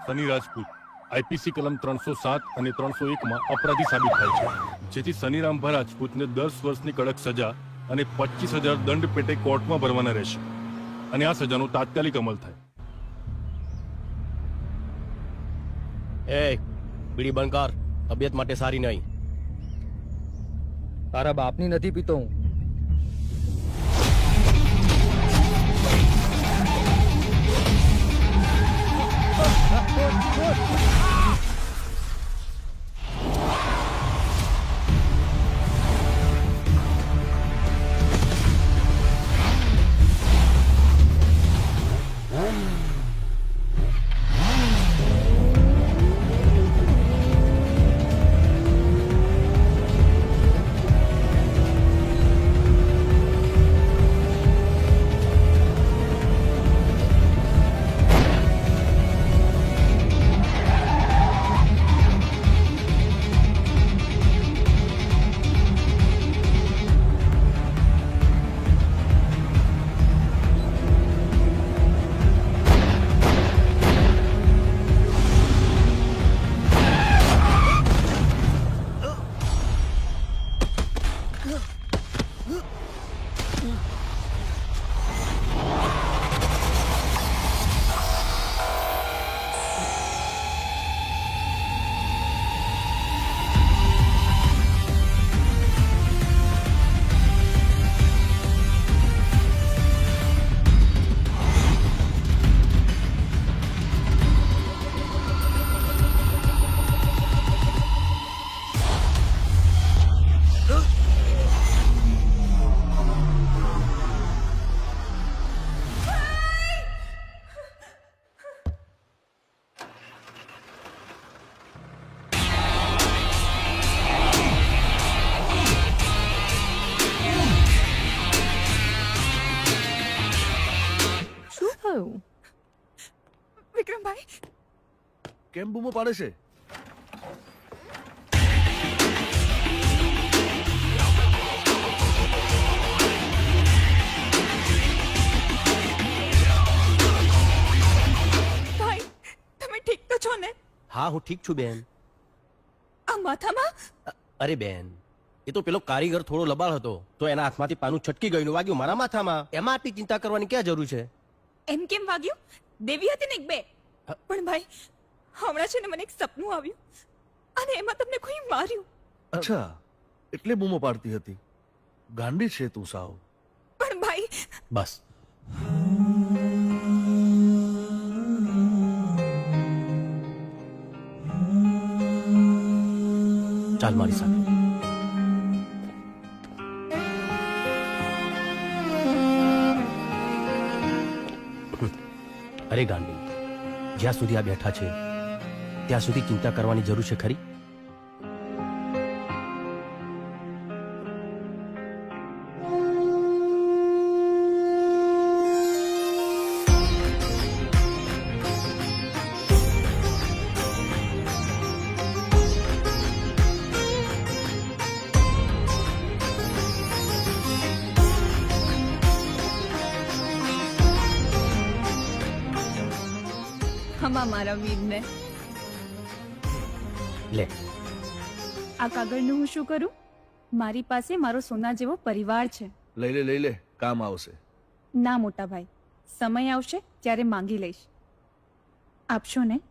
Sunny Rajput IPC કલમ 307 અને 301 અપરાધી સાબિત થાય છે, જેથી સનીરામભા રાજપૂતને 10 વર્ષની કડક સજા અને 25,000 દંડ પેટે કોર્ટમાં ભરવાના રહેશે અને આ સજાનો તાત્કાલિક અમલ થાય. બીડી બંધ કર, તબિયત માટે સારી નહીં. તારા બાપની નથી પીતો હું. વિક્રમભાઈ કેમ બૂમો પાડે છે? ભાઈ તમે ઠીક તો છો ને? હા, હું ઠીક છું બેન. આ માથામાં? અરે બેન, એ તો પેલો કારીગર થોડો લબાડ હતો તો એના હાથમાંથી પાનું છટકી ગયું, વાગ્યું મારા માથામાં. એમાં આટલી ચિંતા કરવાની ક્યાં જરૂર છે? એમ કેમ વાગ્યું? દેવી હતી ને એક બે. પણ ભાઈ હમણાં છે ને મને એક સપનું આવ્યું અને એમાં તમને કોઈ માર્યું. અચ્છા, એટલે બૂમો પાડતી હતી. ગાંડી છે તું સાવ. પણ ભાઈ બસ. ચાલ મારી સાથે. અરે ગાંડી, જ્યાં સુધી આ બેઠા છે ત્યાં સુધી ચિંતા કરવાની જરૂર છે ખરી? હમા મારા વીરને. લે, આ કાગળનું હું શું કરું? મારી પાસે મારો સોના જેવો પરિવાર છે. લઈ લે, કામ આવશે. ના મોટા ભાઈ, સમય આવશે ત્યારે માંગી લઈશ. આપશો ને?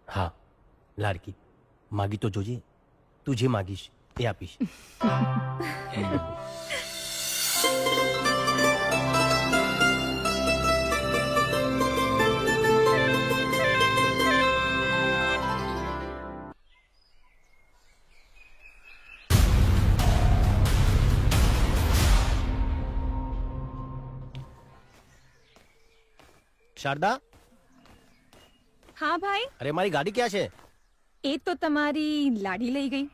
હા લાડકી, માગી તો જોજે. તું જે માગીશ એ આપીશ. શારદા, હા ભાઈ. અરે મારી ગાડી ક્યાં છે? એ તો તમારી લાડી લઈ ગઈ.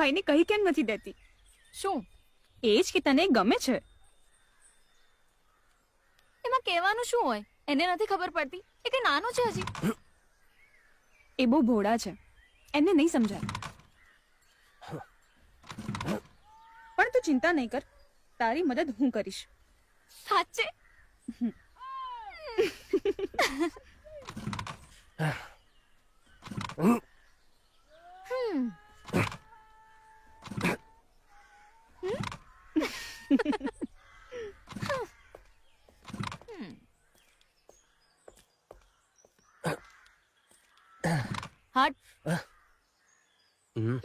ભાઈને કહી કેમ નથી દેતી? શું એ જ કે તને એ ગમે છે. એમાં કહેવાનું શું હોય? એને નથી ખબર પડતી? એ કે નાનો છે હજી. એ બહુ ભોળા છે, એમને નહીં સમજાય. પણ તું ચિંતા નહીં કર, તારી મદદ હું કરીશ. સાચે? હાટ. હમ.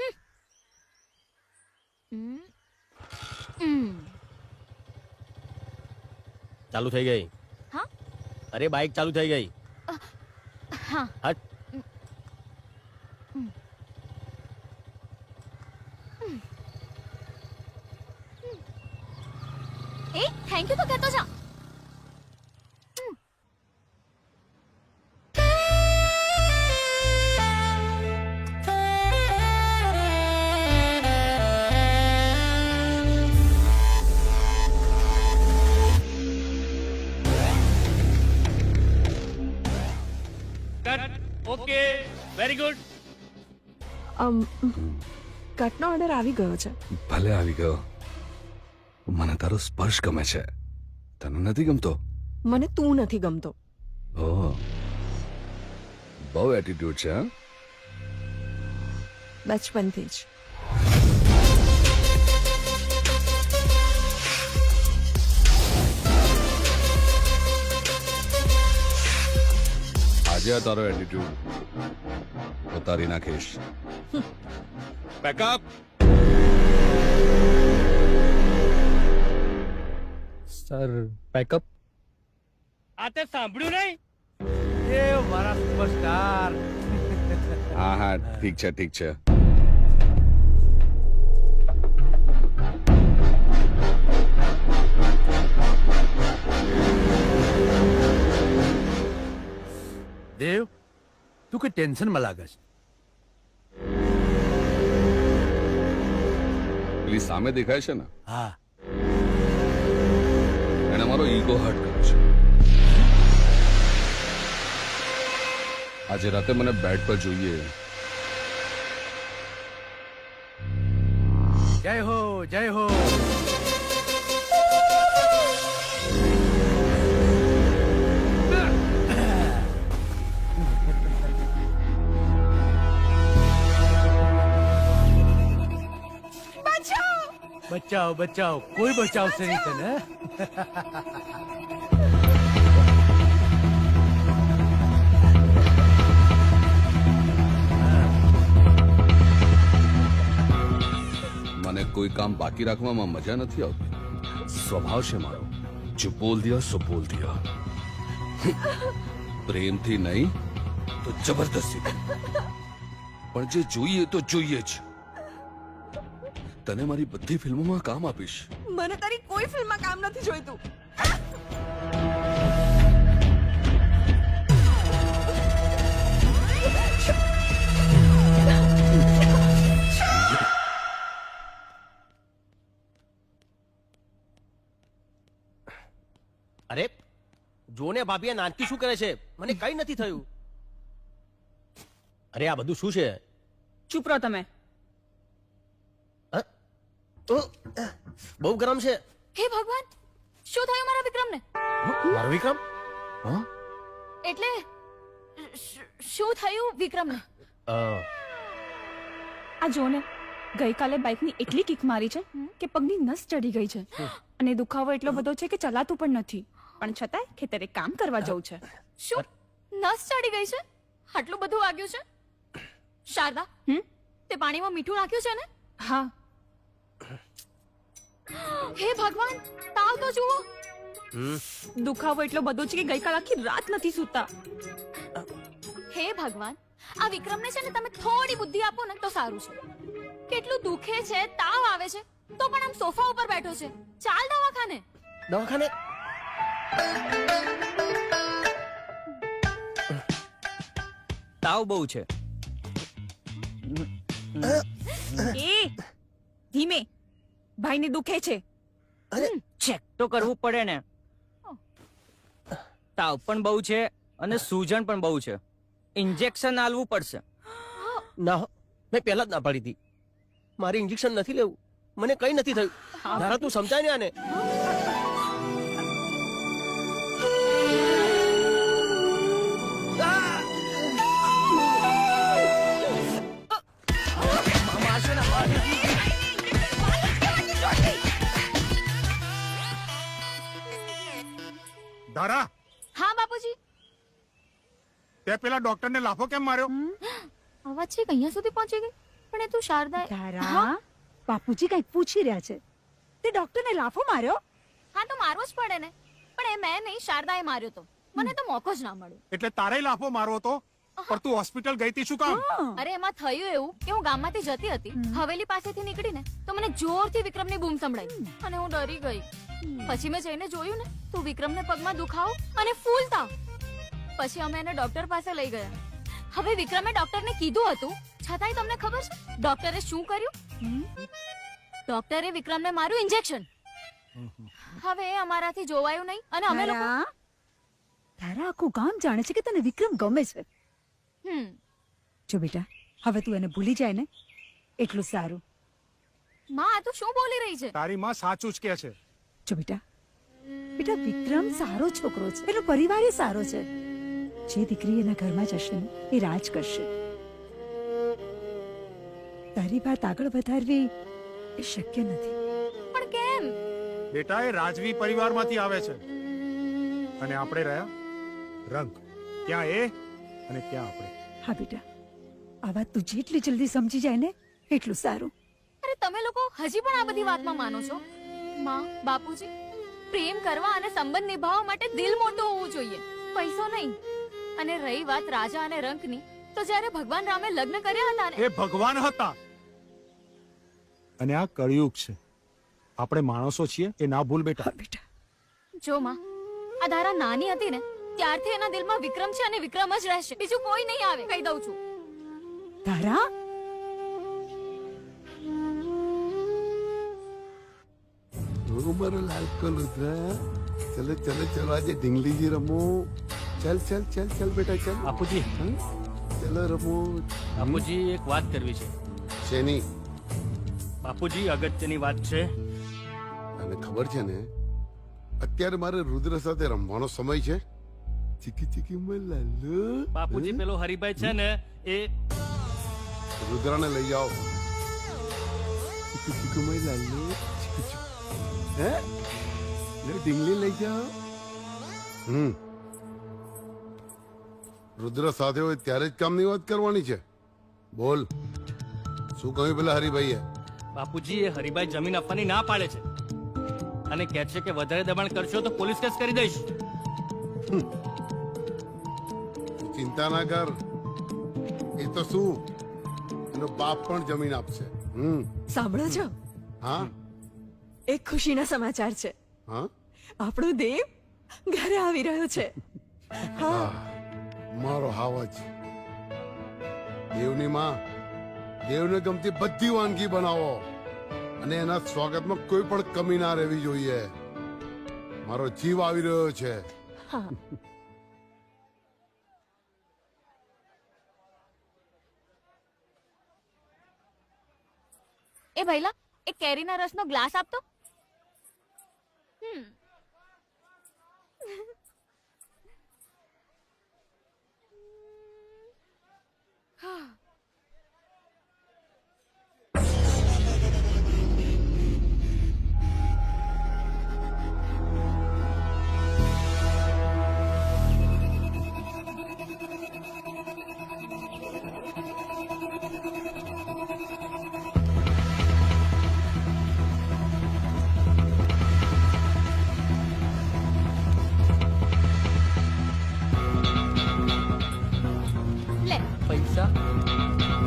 ચાલુ થઈ ગઈ. હા? અરે બાઇક ચાલુ થઈ ગઈ. હા. હટ. એ થેન્ક યુ તો કહેતો જા. Okay, very good. કટનો ઓર્ડર આવી ગયો છે. ભલે આવી ગયો. મને તારો સ્પર્શ ગમે છે, તને નથી ગમતો? મને તું નથી ગમતો. ઓહ, બહુ એટીટ્યુડ છે. હા, બચપનથી જ. આજે આ તારો એટીટ્યુડ ઉતારી નાખીશ. પેકઅપ. Sir, pack up. આ તે સાંભળ્યું નહીં? એ મારા સુપરસ્ટાર. હા હા, ઠીક છે ઠીક છે. દેવ, તું કે ટેન્શનમાં લાગે છે? પેલી સામે દેખાય છે ને, હા. એને મારો ઈગો હર્ટ કર્યો છે. આજે રાતે મને બેડ પર જોઈએ. જય હો, જય હો. બચાવ બચાવ, કોઈ બચાવશે નહીં તને. મને કોઈ કામ બાકી રાખવામાં મજા નથી આવતી. સ્વભાવ છે મારો, જો બોલ દિયા સો બોલ દિયા. પ્રેમથી નહીં તો જબરદસ્તી, પણ જે જોઈએ તો જોઈએ જ. તને મારી બધી ફિલ્મોમાં કામ આપીશ. મને તારી કોઈ ફિલ્મમાં કામ નથી જોઈતું. અરે જો ને ભાભી, આ નાનકી શું કરે છે? મને કઈ નથી થયું. અરે આ બધું શું છે? ચૂપ રહો તમે. બહુ ગરમ છે. હે ભગવાન, શું થયું મારા વિક્રમને? મારો વિક્રમ? હા, એટલે શું થયું વિક્રમને? આ જો ને, ગઈકાલે બાઇકની એટલી કિક મારી છે કે પગની નસ ચડી ગઈ છે અને દુખાવો એટલો બધો છે કે ચલાતું પણ નથી. પણ છતાંય ખેતરે કામ કરવા જવું છે. શું નસ ચડી ગઈ છે? આટલું બધું વાગ્યું છે? શારદા, તે પાણીમાં મીઠું નાખ્યું છે ને? હા. હે ભગવાન, તાવ તો જુઓ. દુખાવો એટલો બધો છે કે ગઈકાલ આખી રાત નથી સૂતા. હે ભગવાન, આ વિક્રમને છે ને તમે થોડી બુદ્ધિ આપો ને તો સારું છે. કેટલું દુખે છે, તાવ આવે છે, તો પણ આમ સોફા ઉપર બેઠો છે. ચાલ દવાખાને. દવાખાને? તાવ બહુ છે. એ ધીમે, ભાઈને દુખે છે. ચેક તો કરવું પડે ને. તાવ પણ બહુ છે અને સૂજન પણ બહુ છે. ઇન્જેક્શન આલવું પડશે. ના હો, મેં પહેલા જ ના પાડી હતી. મારે ઇન્જેક્શન નથી લેવું, મને કઈ નથી થયું. ધારા તું સમજાય ને આને. ધારા, હા બાપુજી. તે પેલા ડોક્ટરને લાફો કેમ માર્યો? અવાજ છે અહીંયા સુધી પહોંચી ગઈ, પણ એ તું શારદા. તારા બાપુજી કઈક પૂછી રહ્યા છે. તે ડોક્ટરને લાફો માર્યો? હા તો મારવો જ પડે ને, પણ એ મેં નહીં, શારદાએ માર્યો તો. મને તો મોકો જ ના મળ્યો. એટલે તારે લાફો મારવો તો, પણ તું હોસ્પિટલ ગઈ તી શું કામ? અરે એમાં થયું એવું કે હું ગામમાંથી જતી હતી, હવેલી પાસેથી નીકળીને તો મને જોરથી વિક્રમની બૂમ સંભળાઈ અને હું ડરી ગઈ. પછી મેં જઈને જોયું ને તો વિક્રમને પગમાં દુખાવો અને ફૂલ તાવ. પછી અમે એને ડોક્ટર પાસે લઈ ગયા. હવે વિક્રમે ડોક્ટરને કીધું હતું, છતાંય તમને ખબર છે ડોક્ટરે શું કર્યું? ડોક્ટરે વિક્રમને માર્યું ઇન્જેક્શન. હવે અમારાથી જોવાયું નહીં અને અમે લોકો તારા આખું ગામ જાણે છે કે તને વિક્રમ ગમે છે. જો બેટા, હવે તું એને ભૂલી જાય ને એટલું સારું. માં આ તો શું બોલી રહી છે? તારી માં સાચું જ કે છે. જો બેટા, બેટા વિક્રમ સારો છોકરો છે, એનો પરિવાર એ સારો છે. જે દીકરી એના ઘરમાં જશે ને એ રાજ કરશે. તારી વાત આગળ વધારવી એ શક્ય નથી. પણ કેમ? બેટા એ રાજવી પરિવારમાંથી આવે છે અને આપણે રહ્યા રંગ. ક્યાં એ અને ક્યાં આપણે. હા બેટા, આ વાત તું જેટલી જલ્દી સમજી જાય ને એટલું સારું. અરે તમે લોકો હજી પણ આ બધી વાતમાં માનો છો? માં, બાપુજી, પ્રેમ કરવા અને સંબંધ નિભાવવા માટે દિલ મોટું હોવું જોઈએ, પૈસો નહીં. અને રહી વાત રાજા અને રંકની, તો જ્યારે ભગવાન રામે લગ્ન કર્યા હતા ને, એ ભગવાન હતા અને આ કળિયુગ છે. આપણે માણસો છીએ એ ના ભૂલ બેટા. બેટા જો માં, આ ધારા નાની હતી ને ત્યારથી એના દિલમાં વિક્રમ છે અને વિક્રમ જ રહેશે. બીજું કોઈ નહીં આવે, કહી દઉં છું. તારા મારો લાલ કલુતરા, ચલો ચલો ચલો આજે ઢીંગલીજી રમો. ચલ ચલ ચલ ચલ બેટા ચલ. બાપુજી, ચલો રમો. બાપુજી એક વાત કરવી છે. શેની? બાપુજી અગત્યની વાત છે. તને ખબર છે ને અત્યારે મારે રુદ્ર સાથે રમવાનો સમય છે. ચીકી ચીકી મલાલો. બાપુજી પેલો હરિભાઈ છે ને એ રુદ્રને લઈ જાઓ. ચીકી ચીકી મલાલો. ચીકી ચીકી. હે લે ઢીંગલી લઈ જાઓ. રુદ્ર સાથે હોય ત્યારે જ કામની વાત કરવાની છે. બોલ, શું કહ્યું પેલા હરિભાઈએ? બાપુજી એ હરિભાઈ જમીન આપવાની ના પાડે છે અને કહે છે કે વધારે દબાણ કરશો તો પોલીસ કેસ કરી દઈશ. ચિંતા ના કર, એ તો શું એનો બાપ પણ જમીન આપશે. સાંભળો છો? હા એક ખુશીના સમાચાર છે. હા, આપણો દેવ ઘરે આવી રહ્યો છે. હા, મારો હાવજ. દેવની માં, દેવને ગમતી બધી વાનગી બનાવો અને એના સ્વાગતમાં કોઈ પણ કમી ના રહેવી જોઈએ. મારો જીવ આવી રહ્યો છે. હા. એ ભઈલા, એક કેરીના રસનો ગ્લાસ આપતો. લે પૈસા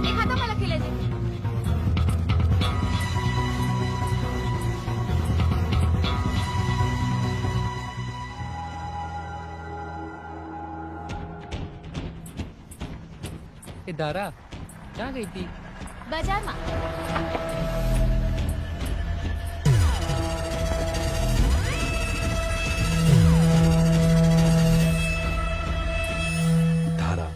એ ખાતામાં લખી લેજે. એ ધારા ક્યાં ગઈ હતી? બજારમાં. ધારા,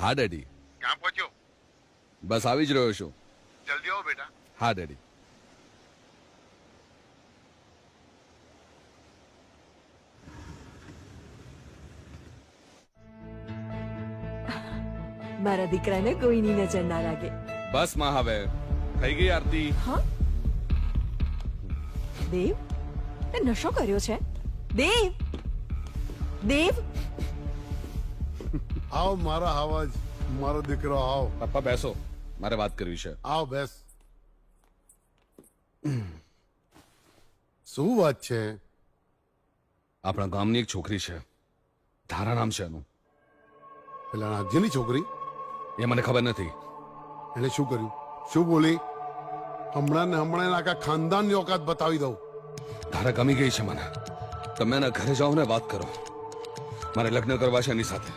હા ડેડી. ક્યાં પહોંચ્યો? બસ આવી જ રહ્યો છું. જલ્દી આવો બેટા. હા ડેડી. મારા દીકરાને કોઈની નજર ના લાગે. બસ માં હવે થઈ ગઈ આરતી. હા દેવ, તે નશો કર્યો છે? દેવ, દેવ, આવ મારા આવાજ, મારો દીકરો આવ. પપ્પા બેસો, મારે વાત કરવી છે. આવ બેસ. શું વાત છે? આપણા ગામની એક છોકરી છે, ધારા નામ છે એનું. પેલા નાગજીની છોકરી? એ મને ખબર નથી. એને શું કર્યું? શું બોલી? હમણાં ને હમણાં આખા ખાનદાનની ઓકાત બતાવી દઉં. ધારા ગમી ગઈ છે મને. તમે એના ઘરે જાઓ ને વાત કરો. મારે લગ્ન કરવા છે એની સાથે.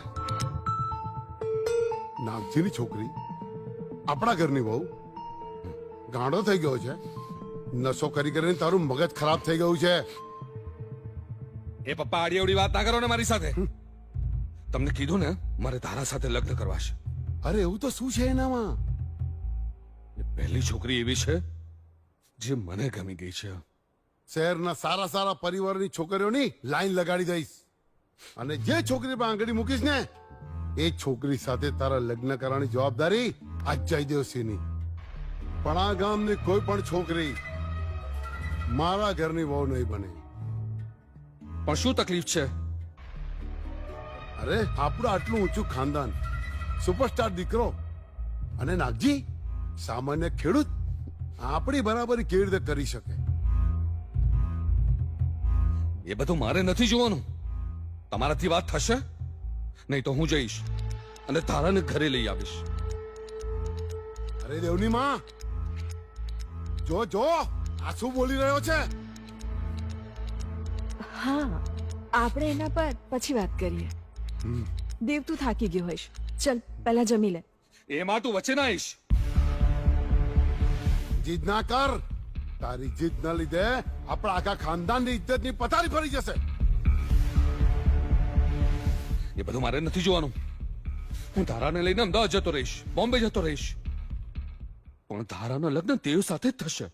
નાગજીની છોકરી આપણા ઘરની બહુ ગાંડો થઈ ગયો છે. નશો કરી કરીને તારું મગજ ખરાબ થઈ ગયું છે. એ પપ્પા આડી અવડી વાત ના કરો ને મારી સાથે. તમને કીધું ને મારે ધારા સાથે લગ્ન કરવા છે. અરે એવું તો શું છે એનામાં? એ પહેલી છોકરી એવી છે જે મને ગમી ગઈ છે. શહેરના સારા સારા પરિવારની છોકરીઓની લાઈન લગાડી દઈશ અને જે છોકરી પર આંગળી મૂકીશ ને એ છોકરી સાથે તારા લગ્ન કરવાની જવાબદારી આ જયદેવસિંહની. પણ આ ગામની કોઈ પણ છોકરી મારા ઘરની વહુ નહીં બને. પણ શું તકલીફ છે? અરે આપણું આટલું ઊંચું ખાનદાન, સુપરસ્ટાર દીકરો અને નાગજી સામાન્ય ખેડૂત આપણી બરાબરી કેવી રીતે કરી શકે? એ બધું મારે નથી જોવાનું. તમારાથી વાત થશે નહીં તો હું જઈશ અને ધારાને ઘરે લઈ આવીશ. અરે દેવની માં, જો જો આ શું બોલી રહ્યો છે? હા આપણે એના પર પછી વાત કરીએ. દેવ, તું થાકી ગયો હોઈશ, ચલ પહેલા જમી લે. એમાં તું વચ્ચે ના આવીશ. જીદ ના કર. તારી જીદ ના લીધે આપણા આખા ખાનદાનની ઇજ્જતની પથારી ફરી જશે. એ બધું મારે નથી જોવાનું. હું ધારાને લઈને અમદાવાદ જતો રહીશ, બોમ્બે જતો રહીશ, પણ ધારાના લગ્ન દેવ સાથે જ થશે.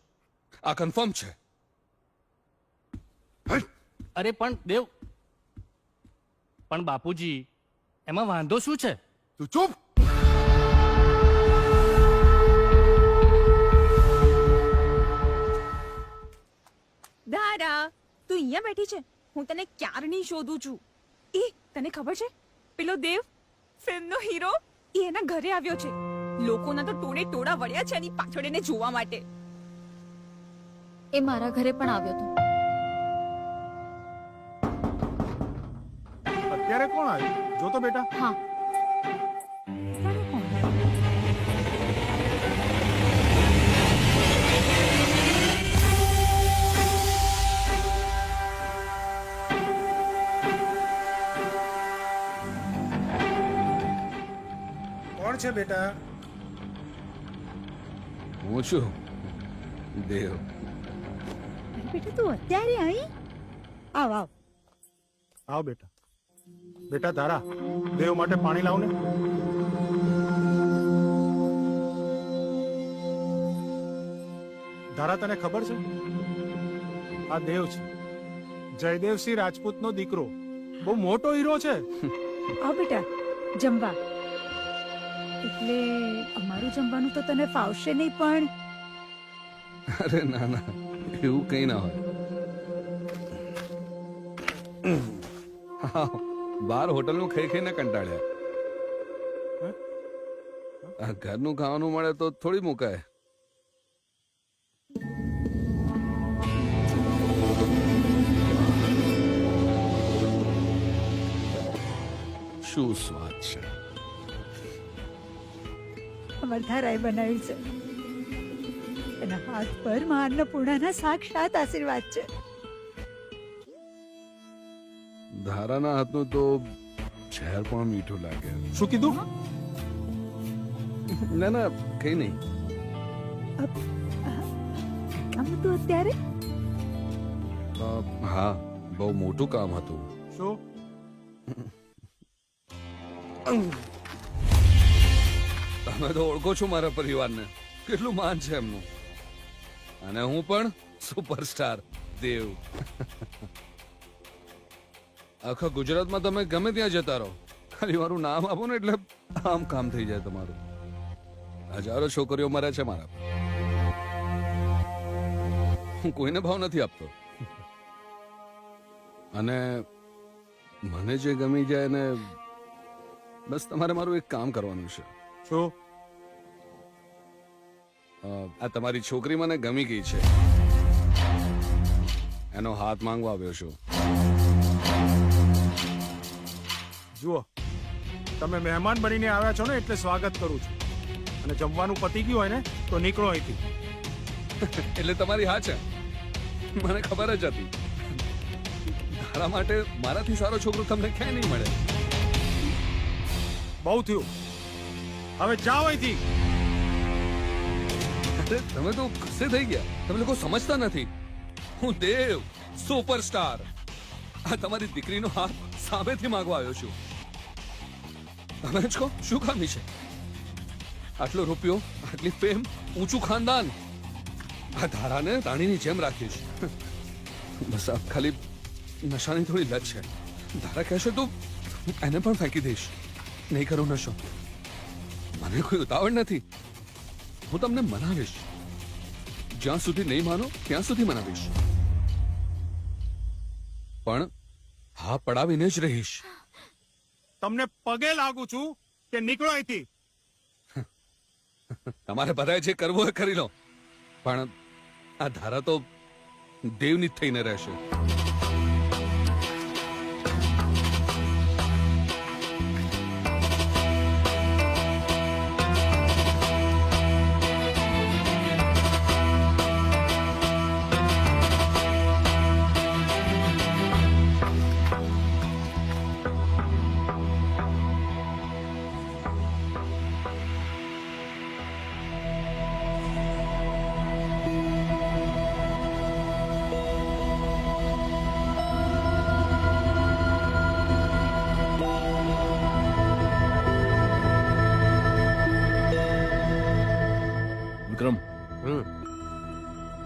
આ કન્ફર્મ છે. અરે પણ દેવ, પણ બાપુજી એમાં વાંધો શું છે? તું ચૂપ. દારા, તું અહીંયા બેઠી છે? હું તને ક્યારની શોધું છું. એ તને ખબર છે પેલો દેવ ફિલ્મનો હીરો એ એના ઘરે આવ્યો છે. લોકોના તો ટોળે ટોળા વળ્યા છે એની પાછળ એને જોવા માટે. એ મારા ઘરે પણ આવ્યો હતો. અત્યારે કોણ આવ્યું? જો તો બેટા. હા, કોણ છે બેટા? હું છું દેવ. બેટા તું અત્યારે આવી? આવ આવ. આવ બેટા. બેટા ધારા, દેવ માટે પાણી લાવ ને. ધારા, તને ખબર છે આ દેવ છે જયદેવસિંહ રાજપૂતનો દીકરો. બહુ મોટો હીરો છે. આવ બેટા જમવા. એટલે અમારું જમવાનું તો તને ફાવશે નહીં, પણ અરે ના ના, એવું કઈ ના હોય. બાર હોટલનું ખાઈ ખાઈને કંટાળ્યા. આ ઘરનું ખાવાનું મળે તો થોડી મુકાય. શું સ્વાદ છે. વર્ધારાએ બનાવ્યું છે. એના હાથ પર માં અન્નપૂર્ણાના સાક્ષાત આશીર્વાદ છે. ધારાના હાથનું તો ઝેર પણ મીઠું લાગે. શું કીધું? ના ના કઈ નહીં. કામ હતું અત્યારે? હા બહુ મોટું કામ હતું. શું? તમે તો ઓળખો છો મારા પરિવારને, કેટલું માન છે એમનું. અને હું પણ સુપરસ્ટાર દેવ. આખા ગુજરાતમાં તમે ગમે ત્યાં જતા રહો, ખાલી મારું નામ આપો ને એટલે આમ કામ થઈ જાય તમારું. હજારો છોકરીઓ મરે છે મારા પર. હું કોઈને ભાવ નથી આપતો. અને મને જે ગમી જાય ને બસ તમારે મારું એક કામ કરવાનું છે. શું? આ તમારી છોકરી મને ગમી ગઈ છે, એનો હાથ માંગવા આવ્યો છું. જુઓ, તમે મહેમાન બનીને આવ્યા છો ને એટલે સ્વાગત કરું છું. અને જમવાનું પતી ગયું હોય ને તો નીકળો અહીંથી. એટલે તમારી હા છે, મને ખબર જ હતી. તારા માટે મારાથી સારો છોકરો તમને ક્યાંય નહીં મળે. બહુ થયું, હવે જાઓ અહીંથી. અરે તમે તો ગુસ્સે થઈ ગયા. તમે લોકો સમજતા નથી. હું દેવ સુપરસ્ટાર આ તમારી દીકરીનો હાથ સામેથી માંગવા આવ્યો છું. તમે જ કહો શું ખામી છે? આટલો રૂપિયો, આટલી ફેમ, ઊંચું ખાનદાન, આ ધારાને રાણીની જેમ રાખીશ. બસ આ ખાલી નશાની થોડી લત છે. ધારા કહેશે તો એને પણ ફેંકી દઈશ. નહીં કરું નશો. મને કોઈ ઉતાવળ નથી. હું તમને મનાવીશ. જ્યાં સુધી નહીં માનો ત્યાં સુધી મનાવીશ. પણ હા પડાવીને જ રહીશ. તમને પગે લાગુ છું કે નીકળો અહીંથી. તમારે બધાએ જે કરવું એ કરી લો, પણ આ ધારા તો દેવની જ થઈને રહેશે. વિક્રમ,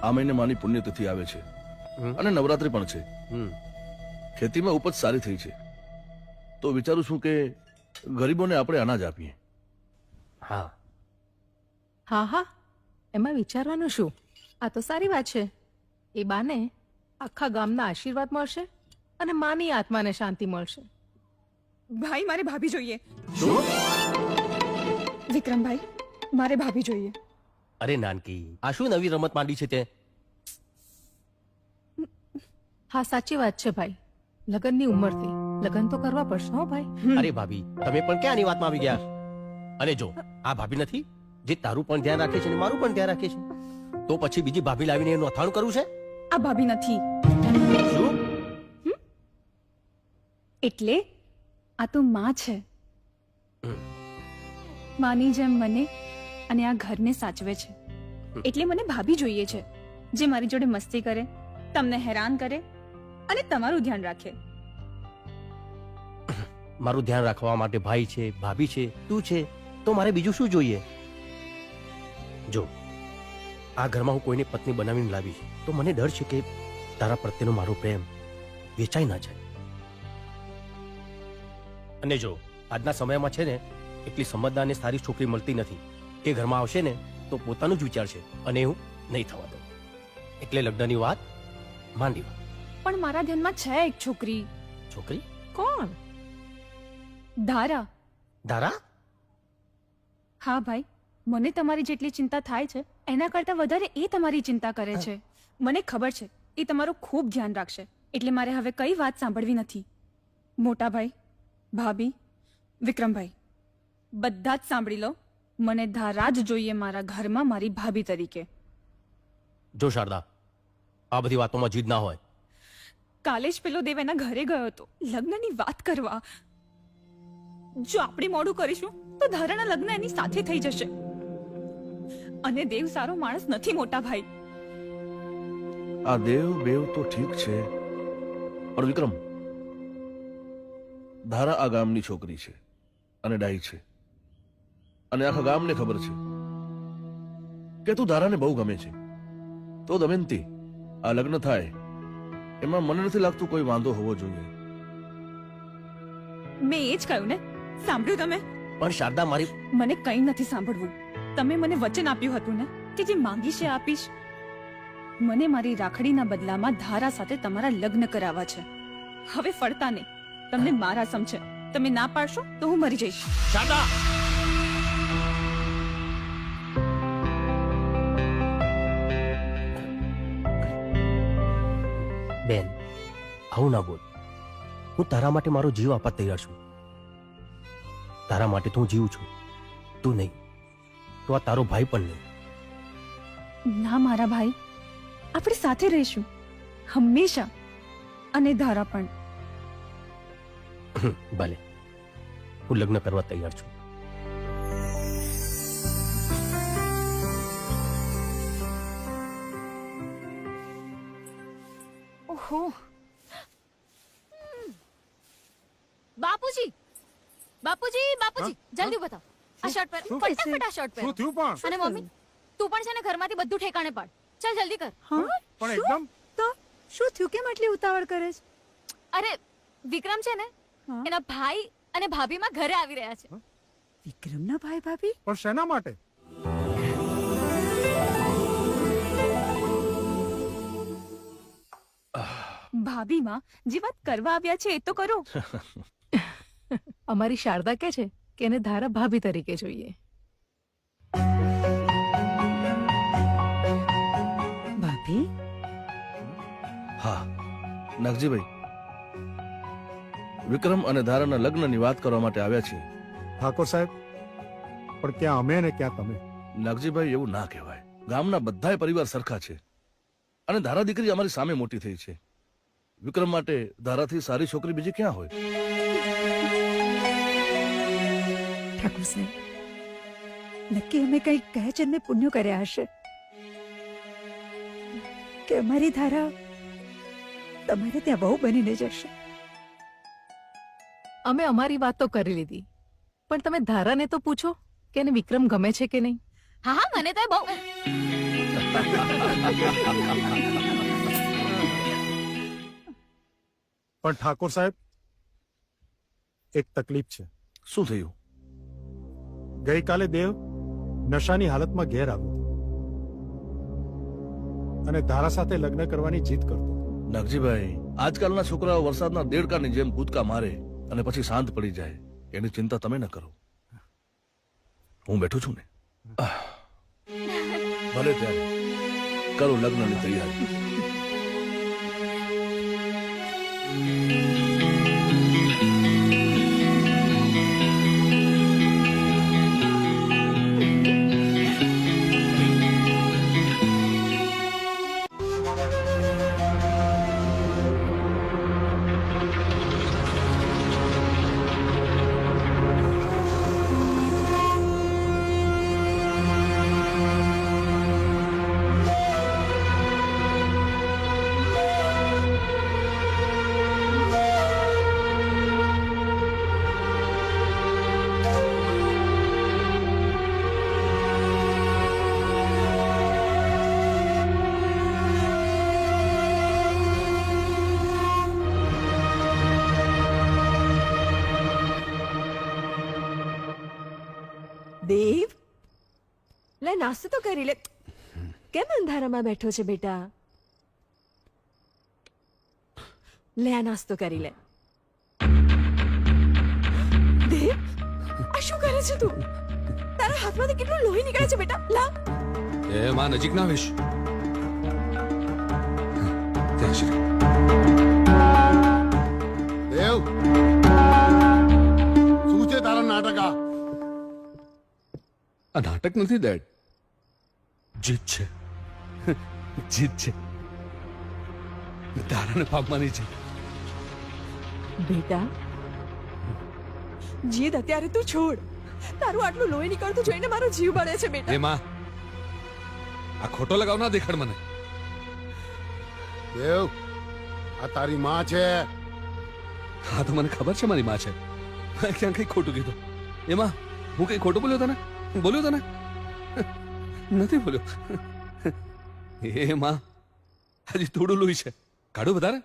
આ મહિને માની પુણ્યતિથિ આવે છે અને નવરાત્રી પણ છે. ખેતીમાં ઉપજ સારી થઈ છે, તો વિચારું છું કે ગરીબોને આપણે અનાજ આપીએ. હા હા હા, એમાં વિચારવાનું શું? આ તો સારી વાત છે. એ બાને આખા ગામના આશીર્વાદ મળશે અને માની આત્માને શાંતિ મળશે. ભાઈ મારે ભાભી જોઈએ. વિક્રમભાઈ, મારે ભાભી જોઈએ. અરે નાનકી, આ શું નવી રમત માંડી છે તે? હા સાચી વાત છે ભાઈ. લગનની ઉંમરથી લગન તો કરવા પડશે હો ભાઈ. અરે ભાભી, તમે પણ ક્યાંની વાતમાં આવી ગયા? અને જો આ ભાભી નથી જે તારું પણ ધ્યાન રાખે છે અને મારું પણ ધ્યાન રાખે છે, તો પછી બીજી ભાભી લાવીને એનું અથાણું કરવું છે? આ ભાભી નથી. શું? એટલે આ તો માં છે. માની જેમ મને અને આ ઘરને સાચવે છે. એટલે મને ભાભી જોઈએ છે જે મારી જોડે મસ્તી કરે, તમને હેરાન કરે અને તમારું ધ્યાન રાખે. મારું ધ્યાન રાખવા માટે ભાઈ છે, ભાભી છે, તું છે, તો મારે બીજું શું જોઈએ? જો આ ઘરમાં હું કોઈની પત્ની બનાવીને લાવી તો મને ડર છે કે તારા પ્રત્યેનો મારો પ્રેમ વેચાઈ ના જાય. અને જો આજના સમયમાં છે ને એટલી સમજદાર અને સારી છોકરી મળતી નથી. એ ઘરમાં આવશે ને તો પોતાનું જ વિચારશે અને હું નહીં થવા દઉં. એટલે લગ્નની વાત માંડી વાત. પણ મારા ધ્યાનમાં છે એક છોકરી. છોકરી? કોણ? ધારા. ધારા? હા ભાઈ, મને તમારી જેટલી ચિંતા થાય છે એના કરતા વધારે એ તમારી ચિંતા કરે છે. મને ખબર છે એ તમારું ખૂબ ધ્યાન રાખશે. એટલે મારે હવે કઈ વાત સાંભળવી નથી. મોટા ભાઈ, ભાભી, વિક્રમભાઈ, બધા જ સાંભળી લો, મને ધારા જ જોઈએ મારા ઘરમાં મારી ભાભી તરીકે. જો શારદા, આ બધી વાતોમાં જીદ ના હોય. કાલે જ પેલો દેવ એના ઘરે ગયો હતો લગ્નની વાત કરવા. જો આપણે મોડું કરીશું તો ધારાના લગ્ન એની સાથે થઈ જશે. અને દેવ સારો માણસ નથી મોટા ભાઈ. આ દેવ બેવ તો ઠીક છે, પણ વિક્રમ, ધારા આ ગામની છોકરી છે અને ડાઈ છે, અને આખા ગામને ખબર છે કે તું ધારાને બહુ ગમે છે. તો દમયંતી, આ લગ્ન થાય એમાં મને નથી લાગતું કોઈ વાંધો હોવો જોઈએ. મેં એ જ કહ્યું ને, સાંભળ્યું તમે? પણ શારદા, મારી મને કંઈ નથી સાંભળવું. તમે મને વચન આપ્યું હતું ને કે જે માંગીશ એ આપીશ. મને મારી રાખડીના બદલામાં ધારા સાથે તમારા લગ્ન કરાવવા છે. હવે ફરતા નહીં, તમને મારા સમ છે. તમે ના પાડશો તો હું મરી જઈશ. શારદા, બેન, આવું ના બોલ. હું તારા માટે મારો જીવ આપવા તૈયાર છું. તારા માટે તો હું જીવું છું, તું નહીં તો આ તારો ભાઈ પણ નહીં. ના મારા ભાઈ, આપણે સાથે રહીશું હંમેશા. અને ધારા પણ. ભલે, હું લગ્ન કરવા તૈયાર છું. ઓહો, બાપુજી, બાપુજી, બાપુજી, જલ્દી બતાવો. આ શર્ટ પહેર, ફટાફટ આ શર્ટ પહેર. શું થયું પણ? અને મમ્મી, તું પણ છે ને ઘરમાંથી બધું ઠેકાણે પાડ. ચાલ જલ્દી કર. પણ એકદમ તો શું થયું, કેમ આટલી ઉતાવળ કરે છે? અરે વિક્રમ છે ને, એના ભાઈ અને ભાભીમાં ઘરે આવી રહ્યા છે. વિક્રમના ભાઈ ભાભી? પણ શેના માટે? ભાભીમાં જે વાત કરવા આવ્યા છે એ તો કરો. અમારી શારદા કે છે કે એને ધારા ભાભી તરીકે જોઈએ. ભાભી? હા નાગજીભાઈ, વિક્રમ અને ધારાના લગ્નની વાત કરવા માટે આવ્યા છીએ. ઠાકોર સાહેબ, પણ ક્યાં અમે ને ક્યાં તમે? નાગજીભાઈ, એવું ના કહેવાય. ગામના બધાય પરિવાર સરખા છે, અને ધારા દીકરી અમારી સામે મોટી થઈ છે. વિક્રમ માટે ધારાથી સારી છોકરી બીજી ક્યાં હોય? ઠાકોર સાહેબ, નક્કી અમે કંઈક ગયા જન્મે પુણ્ય કર્યા હશે કે અમારી ધારા તમારે ત્યાં બહુ બનીને જશે. અમે અમારી વાત તો કરી લીધી, પણ તમે ધારાને તો પૂછો કે એને વિક્રમ ગમે છે કે નહીં. હા હા, મને તો એ બહુ. પણ ઠાકોર સાહેબ, એક તકલીફ છે. શું થયું? ગઈકાલે દેવ નશાની હાલતમાં ઘેર આવ્યો અને ધારા સાથે લગ્ન કરવાની જીદ કરતો. નાગજીભાઈ, આજકાલના છોકરાઓ વરસાદના દેડકાની જેમ કૂદકા મારે અને પછી શાંત પડી જાય. એની ચિંતા તમે ન કરો, હું બેઠો છું ને. ભલે ત્યારે કરો લગ્નની તૈયારી. દેવ, લે નાસ્તો તો કરી લે. કેમ અંધારામાં બેઠો છે બેટા? લે આ નાસ્તો કરી લે. દેવ, આ શું કરે છે તું? તારા હાથમાંથી કેટલું લોહી નીકળે છે બેટા. લા, એ માં નજીક ના આવીશ. જય શ્રી દેવ, શું છે તારે? આ નાટક નથી ડેડ, જીત છે. જીત છે. તારાને પામવાની છે. બેટા જીદ અત્યારે તું છોડ. તારું આટલું લોહી નીકળતું જોઈને મારો જીવ બળે છે બેટા. એ માં, આ ખોટો લગાવ ના દેખાડ મને. દેવ, આ તારી માં છે. હા તો મને ખબર છે મારી માં છે. મેં ક્યાં કઈ ખોટું કીધું? એમાં હું કઈ ખોટું બોલ્યો તને? બોલ્યો તને? નથી બોલ્યો. એ માં, હજી થોડું લોહી છે. કાઢું વધારે?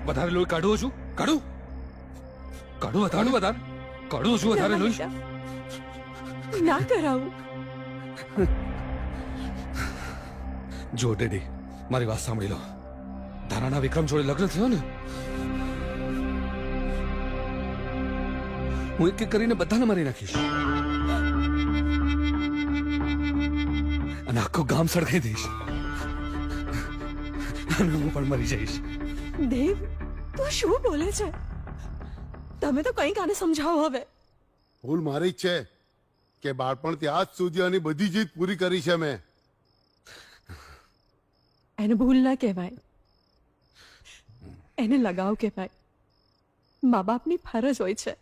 વધારે લોહી કાઢું છું? કાઢું? કાઢું વધારે? કાઢું છું વધારે લોહી? ના કરાવું. જો ડેડી, મારી વાત સાંભળી લો. તારાના વિક્રમ જોડે લગ્ન થયો ને, હું એક એક કરીને બધાને મારી નાખીશ અને આખું ગામ સળગાઈ દઈશ અને હું પણ મરી જઈશ. દેવ, તું શું બોલે છે? તમે તો કંઈક આને સમજાવો હવે. ભૂલ મારી જ છે કે બાળપણથી આજ સુધી આની બધી જીત પૂરી કરી છે મેં. એને ભૂલ ના કહેવાય, એને લગાવ કહેવાય. મા બાપની ફરજ હોય છે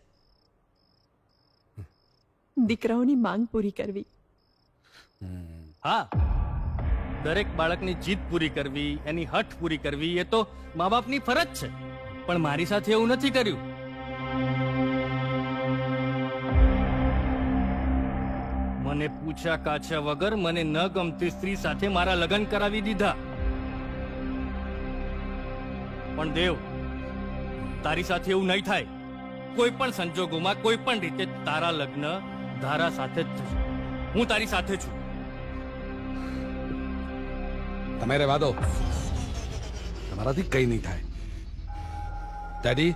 દીકરાઓની માંગ પૂરી કરવી. હા, દરેક બાળકની જીદ પૂરી કરવી, એની હઠ પૂરી કરવી એ તો મા બાપની ફરજ છે. પણ મારી સાથે એવું નથી કર્યું. મને પૂછ્યા કાછ્યા વગર મને ન ગમતી સ્ત્રી સાથે મારા લગ્ન કરાવી દીધા. પણ દેવ, તારી સાથે એવું નહીં થાય. કોઈ પણ સંજોગોમાં, કોઈ પણ રીતે તારા લગ્ન ધારા સાથે જ થશે. હું તારી સાથે છું. તમે રહેવા દો, તમારાથી કઈ નહીં થાય. ડેડી,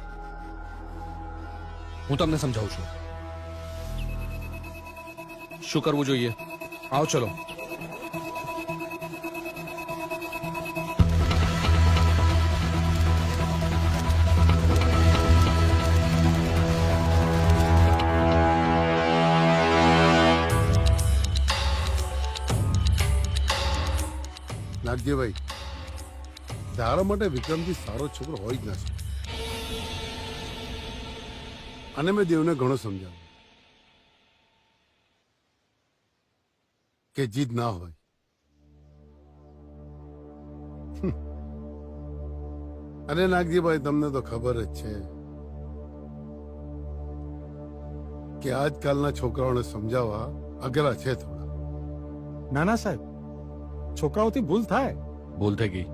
હું તમને સમજાવું છું શું કરવું જોઈએ. આવો ચલો. નાગજીભાઈ, તારા માટે વિક્રમજી સારો છોકરો હોય જ ના શકે. અને મેં દેવને ઘણો સમજાવ્યો કે જીદ ના હોય. અને નાગજીભાઈ, તમને તો ખબર જ છે કે આજકાલના છોકરાઓને સમજાવવા અઘરા છે થોડા. નાના સાહેબ, છોકરાઓથી ભૂલ થાય. ભૂલ થઈ ગઈ.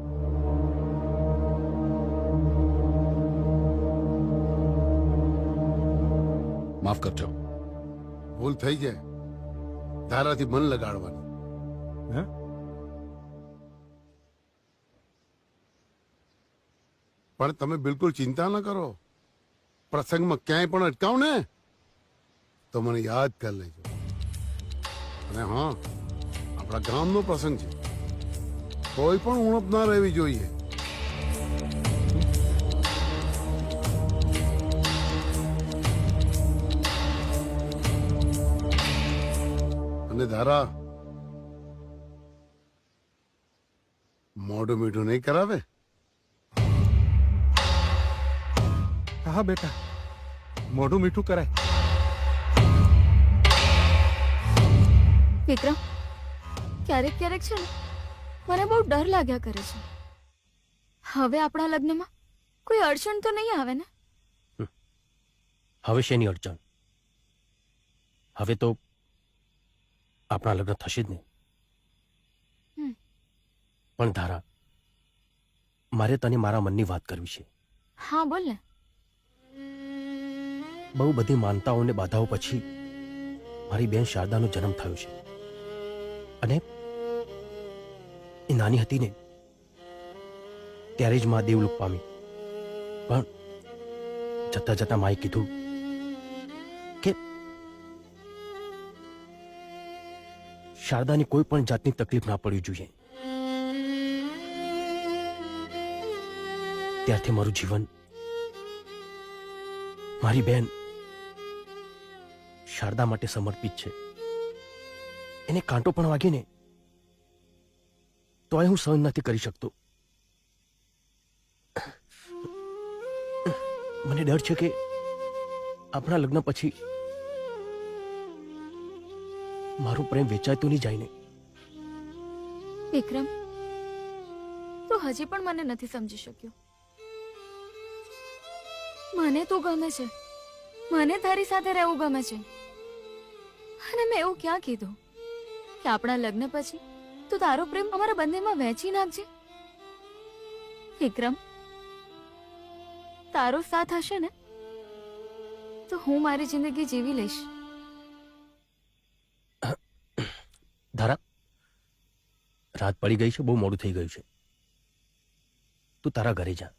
માફ કરજો. ભૂલ થઈ જાય, ધારાથી મન લગાડવાનું. હે? પણ તમે બિલકુલ ચિંતા ન કરો. પ્રસંગમાં ક્યાંય પણ અટકાવ ને તો મને યાદ કરી લેજો. અને હા, આપણા ગામનો પ્રસંગ છે, કોઈ પણ ઉણપ ના રહેવી જોઈએ. અને ધારા, મોઢું મીઠું નહીં કરાવે. હા બેટા, મોઢું મીઠું કરાય. વિક્રમ, ક્યારેક ક્યારેક છે ને મને બહુ ડર લાગ્યા કરે છે. હવે આપણા લગ્નમાં કોઈ અડચણ તો નહીં આવે ને? હવે શેની અડચણ? હવે તો આપણા લગ્ન થશે જ નહીં. પણ ધારા, મારે તને મારા મનની વાત કરવી છે. હા, બોલ ને. બહુ બધી માનતાઓને બાધાઓ પછી મારી બેન શારદાનો જન્મ થયો છે. અને એ નાની હતી ને ત્યારે જ માં દેવલોક પામી. પણ જતા જતા માએ કીધું કે શારદાની કોઈ પણ જાતની તકલીફ ના પડવી જોઈએ. ત્યારથી મારું જીવન મારી બેન શારદા માટે સમર્પિત છે. એને કાંટો પણ વાગે ને તોય હું સહન નથી કરી શકતો. મને ડર છે કે આપણા લગ્ન પછી મારું પ્રેમ વેચાય તો નહીં જાય ને. વિક્રમ, તું હજી પણ મને નથી સમજી શક્યો. મને તું ગમે છે, મને તારી સાથે રહેવું ગમે છે, અને મેં એવું ક્યાં કીધું કે આપણા લગ્ન પછી તું તારો પ્રેમ અમારા બંનેમાં વહેંચી નાખજે. વિક્રમ, તારો સાથ હશે ને તો હું મારી જિંદગી જીવી લઈશ. ધારા, રાત પડી ગઈ છે, બહુ મોડું થઈ ગયું છે. તું તારા ઘરે જા.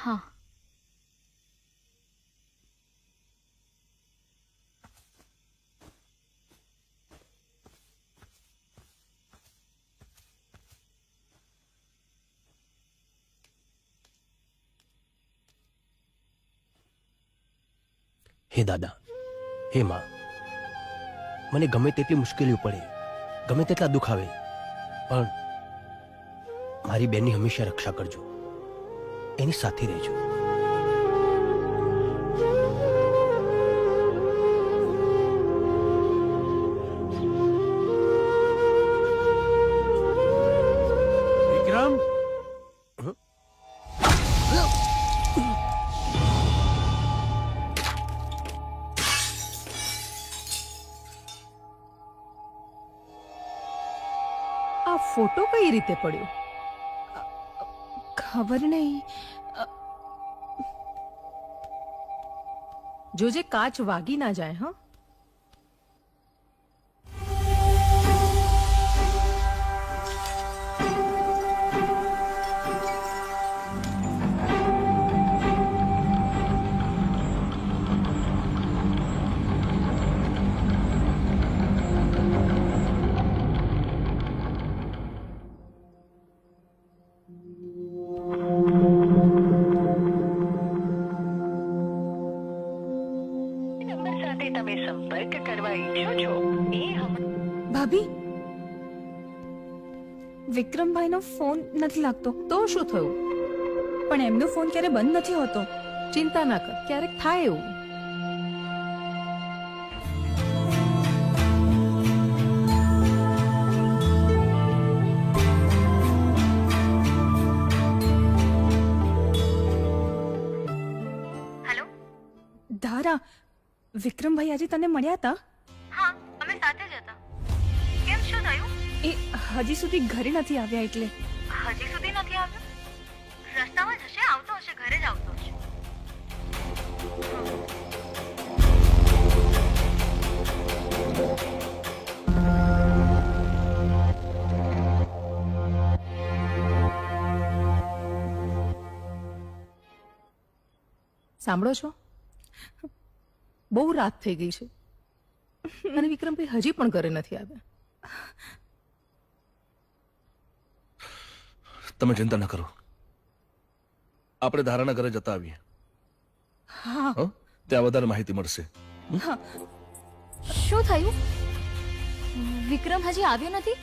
હા. હે દાદા, હે માં, મને ગમે તેટલી મુશ્કેલીઓ પડે, ગમે તેટલા દુઃખ આવે, પણ મારી બેનની હંમેશા રક્ષા કરજો, એની સાથે રહેજો. વિક્રમ, આ ફોટો કઈ રીતે પડ્યો? ખબર નહીં. જોજે કાચ વાગી ના જાય. હા, ભાભી, વિક્રમભાઈનો ફોન નથી લાગતો. તો શું થયું? પણ એમનો ફોન ક્યારે બંધ નથી હોતો. ચિંતા ના કર, ક્યારેક થાય એવું. ધારા, વિક્રમભાઈ આજે તને મળ્યા હતા? હા, અમે સાથે જ હતા. કેમ, શું થયું? એ હજી સુધી ઘરે નથી આવ્યા. એટલે હજી સુધી નથી આવ્યો? રસ્તામાં જ હશે, આવતો હશે, ઘરે જ આવતો હશે. સાંભળો છો? બહુ રાત થઈ ગઈ છે અને વિક્રમભાઈ હજી પણ ઘરે નથી આવ્યા. તમે ચિંતા ન કરો, આપણે ધારાના ઘરે જતા આવીએ. હા, હં? ત્યાં વધારે માહિતી મળશે. શું થયું? વિક્રમ હજી આવ્યો નથી?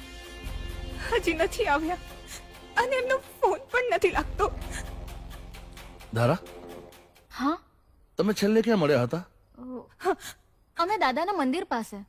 હજી નથી આવ્યા અને એમનો ફોન પણ નથી લાગતો. ધારા, હા, તમે છેલ્લે ક્યાં મળ્યા હતા? અમે દાદાના મંદિર પાસે.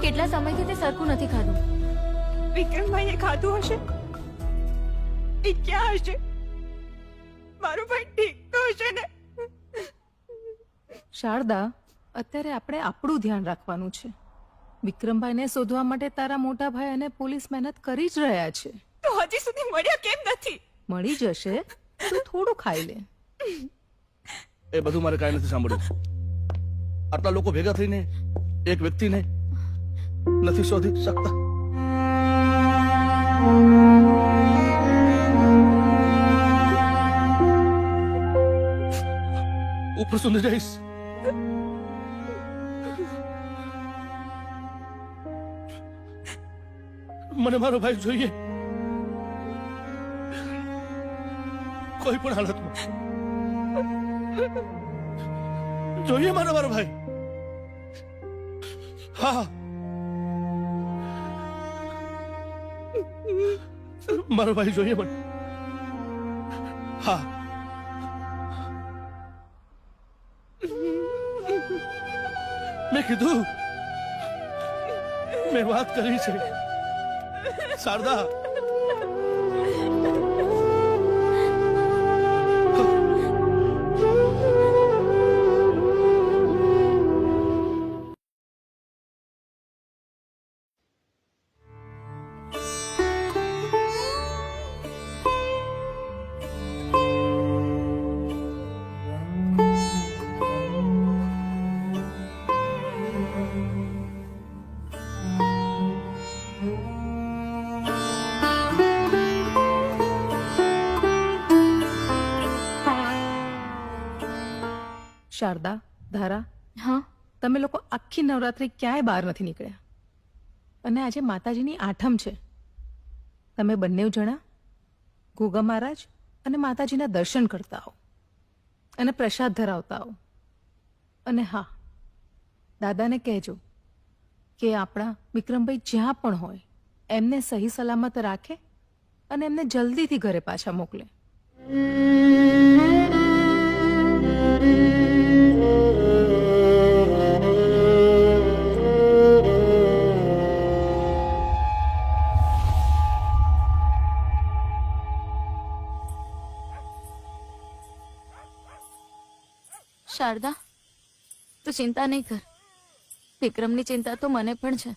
કેટલા સમયથી તે સરખું નથી ખાધું. વિક્રમભાઈએ ખાધું હશે. એ ક્યાં હશે? મારો ભાઈ ઠીક તો હશે ને? શારદા, અત્યારે આપણે આપણું ધ્યાન રાખવાનું છે. વિક્રમભાઈને શોધવા માટે તારા મોટા ભાઈ અને પોલીસ મહેનત કરી જ રહ્યા છે. તો હજી સુધી મળ્યા કેમ નથી? મળી જશે, તું થોડું ખાઈ લે. એ બધું મારે કાંઈ નથી સાંભળ્યું. આટલા લોકો ભેગા થઈને એક વ્યક્તિને નથી શોધી શકતા. ઉપર સુધી જઈશ. મને મારો ભાઈ જોઈએ, કોઈ પણ હાલતમાં જોઈએ મારો ભાઈ. હા, મારો ભાઈ જોઈએ મને. હા, મેં કીધું, મેં વાત કરી છે. શારદા, શારદા, ધારા, હા, તમે લોકો આખી નવરાત્રી ક્યાંય બહાર નથી નીકળ્યા. અને આજે માતાજીની આઠમ છે. તમે બંને જણા ગોગા મહારાજ અને માતાજીના દર્શન કરતા આવો અને પ્રસાદ ધરાવતા આવો. અને હા, દાદાને કહેજો કે આપણા વિક્રમભાઈ જ્યાં પણ હોય એમને સહી સલામત રાખે અને એમને જલ્દીથી ઘરે પાછા મોકલે. શારદા, તું ચિંતા નહીં કર. વિક્રમની ચિંતા તો મને પણ છે.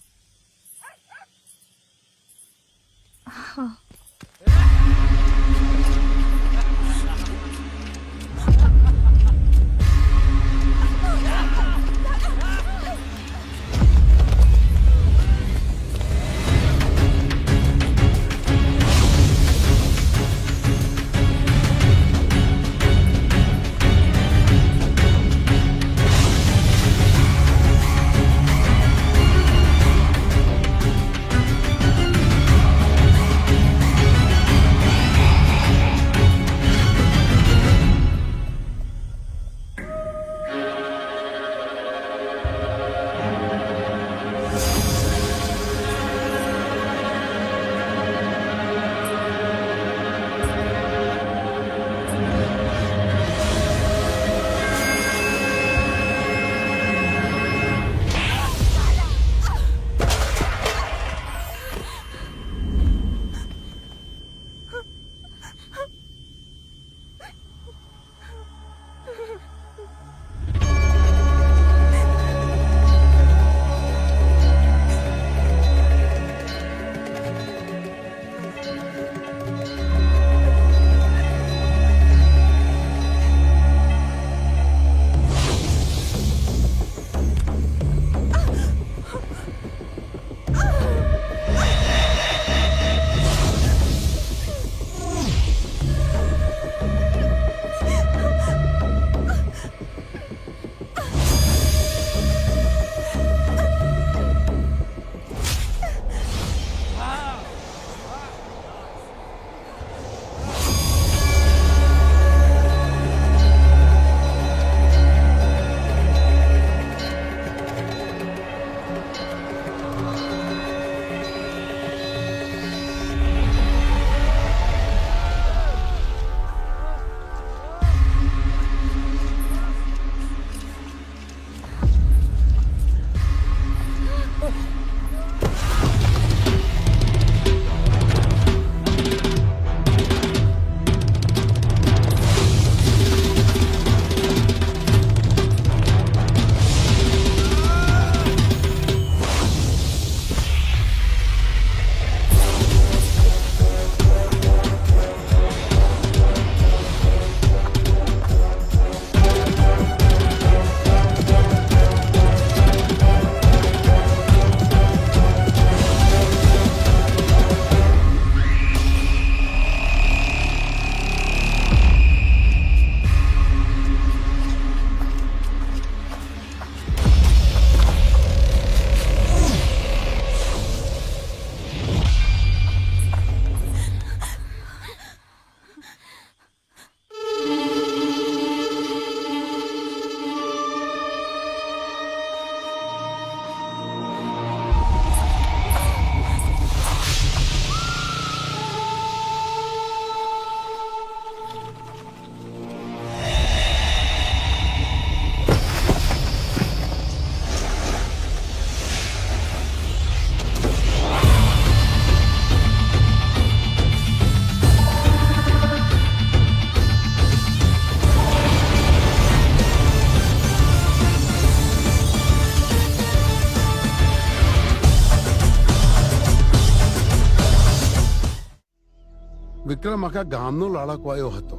વિક્રમ આખા ગામનો લાડકવાયો હતો,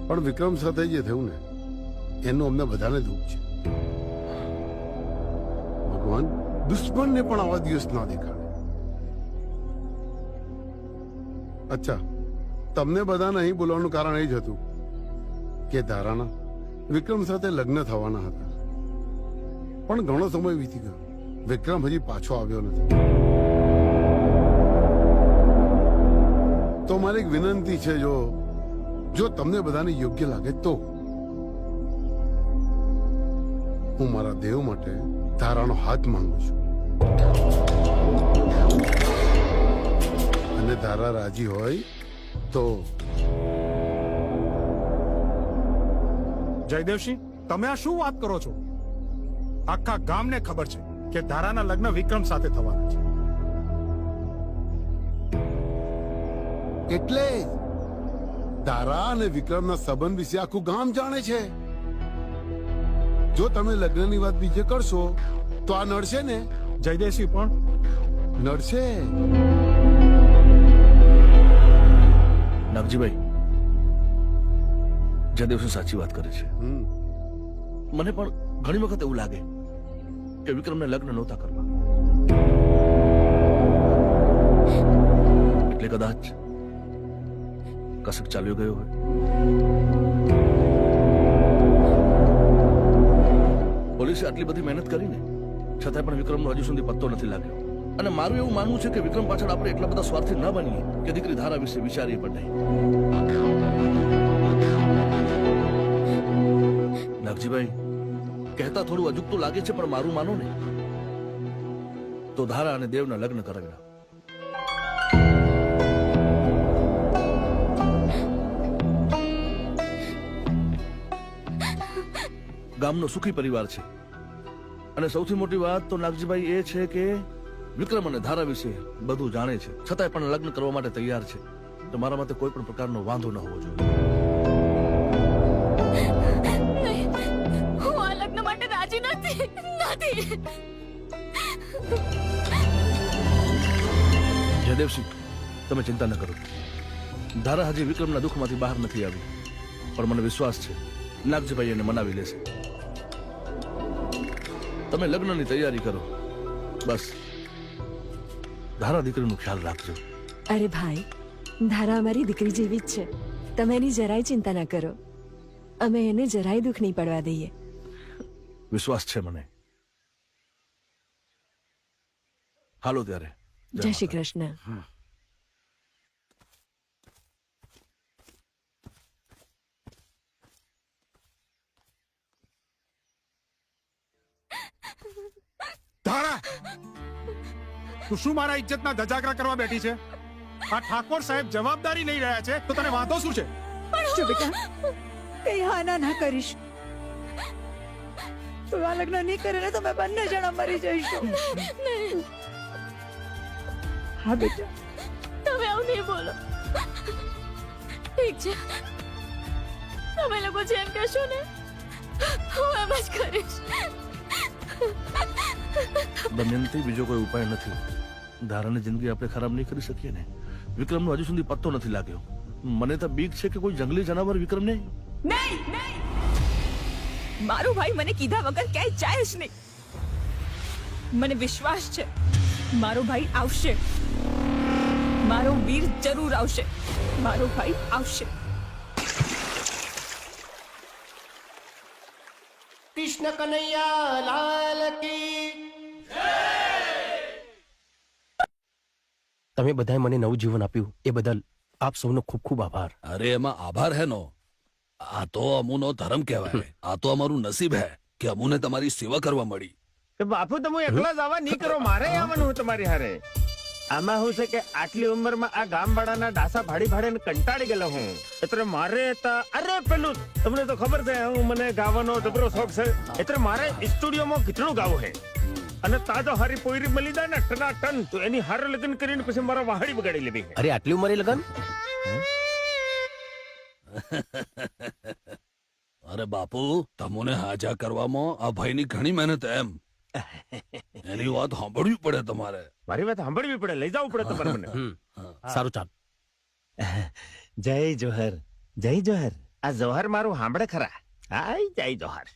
પણ વિક્રમ સાથે જે થયું ને એનું અમને બધાને દુઃખ છે. ભગવાન દુશ્મનને પણ આવા દિવસ ના દેખાડે. અચ્છા, તમને બધાને અહીં બોલાવવાનું કારણ એ જ હતું કે ધારાના વિક્રમ સાથે લગ્ન થવાના હતા, પણ ઘણો સમય વીતી ગયો, વિક્રમ હજી પાછો આવ્યો નથી. તો મારી એક વિનંતી છે, જો તમને બધાને યોગ્ય લાગે તો હું મારા દેવ માટે ધારાનો હાથ માંગુ છું, અને ધારા રાજી હોય તો. જયદેવસિંહ, તમે આ શું વાત કરો છો? આખા ગામને ખબર છે કે ધારાના લગ્ન વિક્રમ સાથે થવાના છે. એટલે ધારા અને વિક્રમના સંબંધ વિશે આખું ગામ જાણે છે. જો તમે લગ્નની વાત બીજે કરશો તો આ નડશે ને. જયદેવસિંહ પણ નડશે. નાગજીભાઈ, જયદેવસિંહ સાચી વાત કરે છે. મને પણ ઘણી વખત એવું લાગે કે વિક્રમને લગ્ન નહોતા કરવા, એટલે કદાચ કસક ચાલ્યો ગયો હોય. પોલીસે આટલી બધી મહેનત કરીને છતાંય પણ વિક્રમનો હજુ સુધી પત્તો નથી લાગ્યો, અને મારું એવું માનવું છે કે વિક્રમ પાછળ આપણે એટલા બધા સ્વાર્થી ન બનીએ કે દીકરી ધારા વિશે વિચારીએ પણ નહીં. નાગજીભાઈ, કહેતા થોડું અજુગતું લાગે છે, પણ મારું માનો ને તો ધારા અને દેવના લગ્ન કરાવ્યા. ગામનો સુખી પરિવાર છે, અને સૌથી મોટી વાત તો નાગજીભાઈ એ છે કે વિક્રમ અને ધારા વિશે બધું જાણે છે, છતાંય પણ લગ્ન કરવા માટે તૈયાર છે. તો મારા માટે કોઈ પણ પ્રકારનો વાંધો ન હોવો જોઈએ. હું આ લગ્ન માટે રાજી નથી. જયદેવસિંહ, તમે ચિંતા ન કરો. ધારા હજી વિક્રમના દુઃખમાંથી બહાર નથી આવી, પણ મને વિશ્વાસ છે નાગજીભાઈ એને મનાવી લેશે. તમે લગ્નની તૈયારી કરો, બસ ધારા દીકરીનું ખ્યાલ રાખજો. અરે ભાઈ, ધારા અમારી દીકરી જેવી જ છે, તમે એની જરાય ચિંતા ના કરો. અમે એને જરાય દુઃખ નહીં પડવા દઈએ. વિશ્વાસ છે મને. હાલો ત્યારે. જય શ્રી કૃષ્ણ. ધારા, તું શું મારા ઇજ્જતના ધજાગરા કરવા બેઠી છે? આ ઠાકોર સાહેબ જવાબદારી લઈ રહ્યા છે, તો તને વાંધો શું છે? શું બેટા, કઈ હાના ના કરીશ. તું આ લગ્ન નહીં કરે ને તો મેં બંને જણા મરી જઈશું. હા બેટા, તમે આવું નહીં બોલો. ઠીક છે, તમે લોકો જેમ કહેશો ને હું એમ જ કરીશ. દમયંતી, બીજો કોઈ ઉપાય નથી. ધારાની જિંદગી આપણે ખરાબ નહીં કરી શકીએ ને. વિક્રમનો હજુ સુધી પત્તો નથી લાગ્યો. મને તો બીક છે કે કોઈ જંગલી જનાવર વિક્રમને. નહીં, મારો ભાઈ મને કીધા વગર ક્યાંય જાય જ નહીં. મને વિશ્વાસ છે મારો ભાઈ આવશે. મારો વીર જરૂર આવશે. મારો ભાઈ આવશે. કૃષ્ણ કનૈયા લાલ કી. તમે બધાએ મને નવું જીવન આપ્યું એ બદલ આપ સૌનો ખૂબ ખૂબ આભાર. અરે એમાં આભાર હેનો, આ તો અમુનો ધર્મ કહેવાય. આ તો અમારું નસીબ હે કે અમુને તમારી સેવા કરવા મળી. બાપુ તમે એકલા જ આવા નહીં કરો, મારે આવવાનું હું તમારી હારે. આમાં શું છે કે આટલી ઉંમરમાં આ ગામવાળાના ડાસા ભાડી ભાડે કંટાળી ગયેલો હું, એટલે મારે અરે પેલું તમને તો ખબર છે હું મને ગાવાનો જબરો શોખ છે, એટલે મારે સ્ટુડિયોમાં ગીતણું ગાવું છે. અને તાજો હારી પોયરી મળી જાય ને ટનાટન, તો એની હારે લગ્ન કરીને પછી મારા વાહડી બગાડી લેવી. અરે આટલી ઉંમરે લગન? અરે બાપુ, તમોને હાજા કરવામાં આ ભાઈની ઘણી મહેનત એમ. એની વાત સાંભળવી પડે તમારે. મારી વાત સાંભળવી પડે, લઈ જવું પડે તમારે મને. સારું, ચાલ જય જોહર, જય જોહર. આ જોહર મારું સાંભળે ખરા? હાય જય જોહર.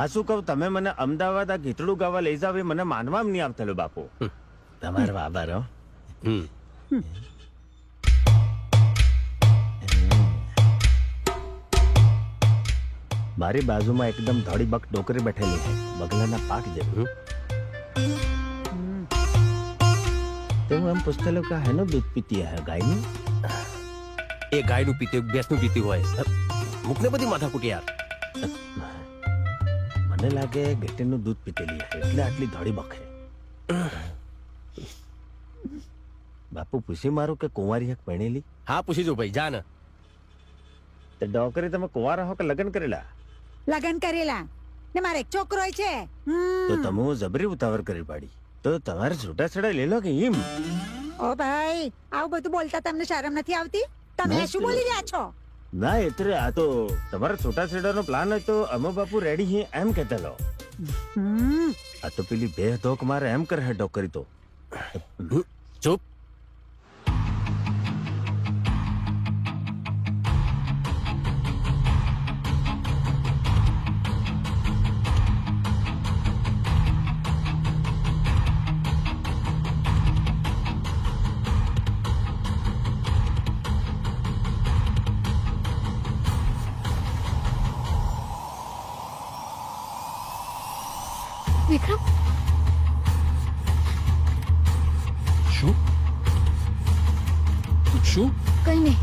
આ શું કહું, તમે મને અમદાવાદ આ ગીતડું ગાવા લઈ જાવ એ મને માનવામાં નહીં આવતેલું બાપુ. તમારો આભાર હો. મારી બાજુમાં એકદમ ધોળી બક ડોકરી બેઠેલી છે, બગલાના પાક જેવું. તો હું એમ પૂછતેલો કે હેનું દૂધ પીતી હે, ગાયનું? એ ગાયનું પીતે ભેંસનું પીતી હોય. મુકને બધી માથાકૂટ યાર. મને લાગે ગેટીનું દૂધ પીતેલી હે એટલે આટલી ધોળી બક હે. બાપુ પૂછી મારું કે કુંવારી હક પરણેલી? હા પૂછી જો ભાઈ, જા ને. તો ડોકરી તમે કુંવારા હો કે લગ્ન કરેલા? લગન કરેલા ને મારે એક છોકરો છે. તો તમે જબરી ઉતાવળ કરી પાડી. તો તમારે છૂટાછેડા લઈ લો કે એમ? ઓ ભાઈ, આવું બધું બોલતા તમને શરમ નથી આવતી? તમે શું બોલી રહ્યા છો? ના એટલે આ તો તમારા છૂટાછેડાનો પ્લાન હોય તો અમે બાપુ રેડી હે એમ કહેતા લો. આ તો પેલી બે ધોક મારે એમ કરે હે ડોકરી તો. ચૂપ. વિક્રમ, શું શું? કઈ નહીં.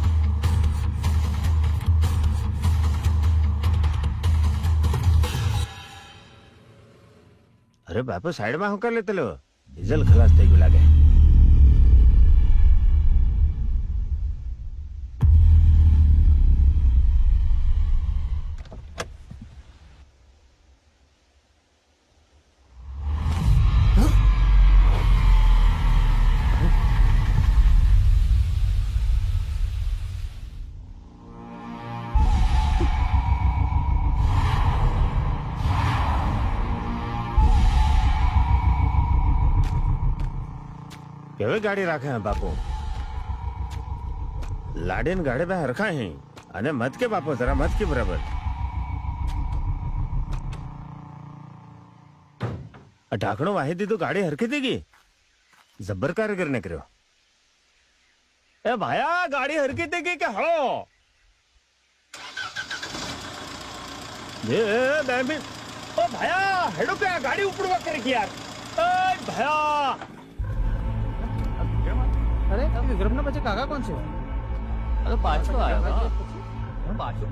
અરે બાપુ સાઈડમાં હું કરી લેતેલો, ડીઝલ ખલાસ થઈ ગયું લાગે. કેવી ગાડી રાખે હે બાપુ? લાડે ને ગાડે બે હરખા હે. અને મત કે બાપુ, જરા મત કે બરાબર. ઢાંકણું વાહી દીધું, ગાડી હરખી થઈ ગઈ. જબ્બર કારીગર ને કર્યો. એ ભાયા, ગાડી હરખી થઈ ગઈ કે હળો? ઓ ભાયા, હેડો કે આ ગાડી ઉપડવા કરી કે યાર. એ ભાયા, અરે વિક્રમના પછી કાકા કોણ છે? અરે પાછો આવ્યો. પાછો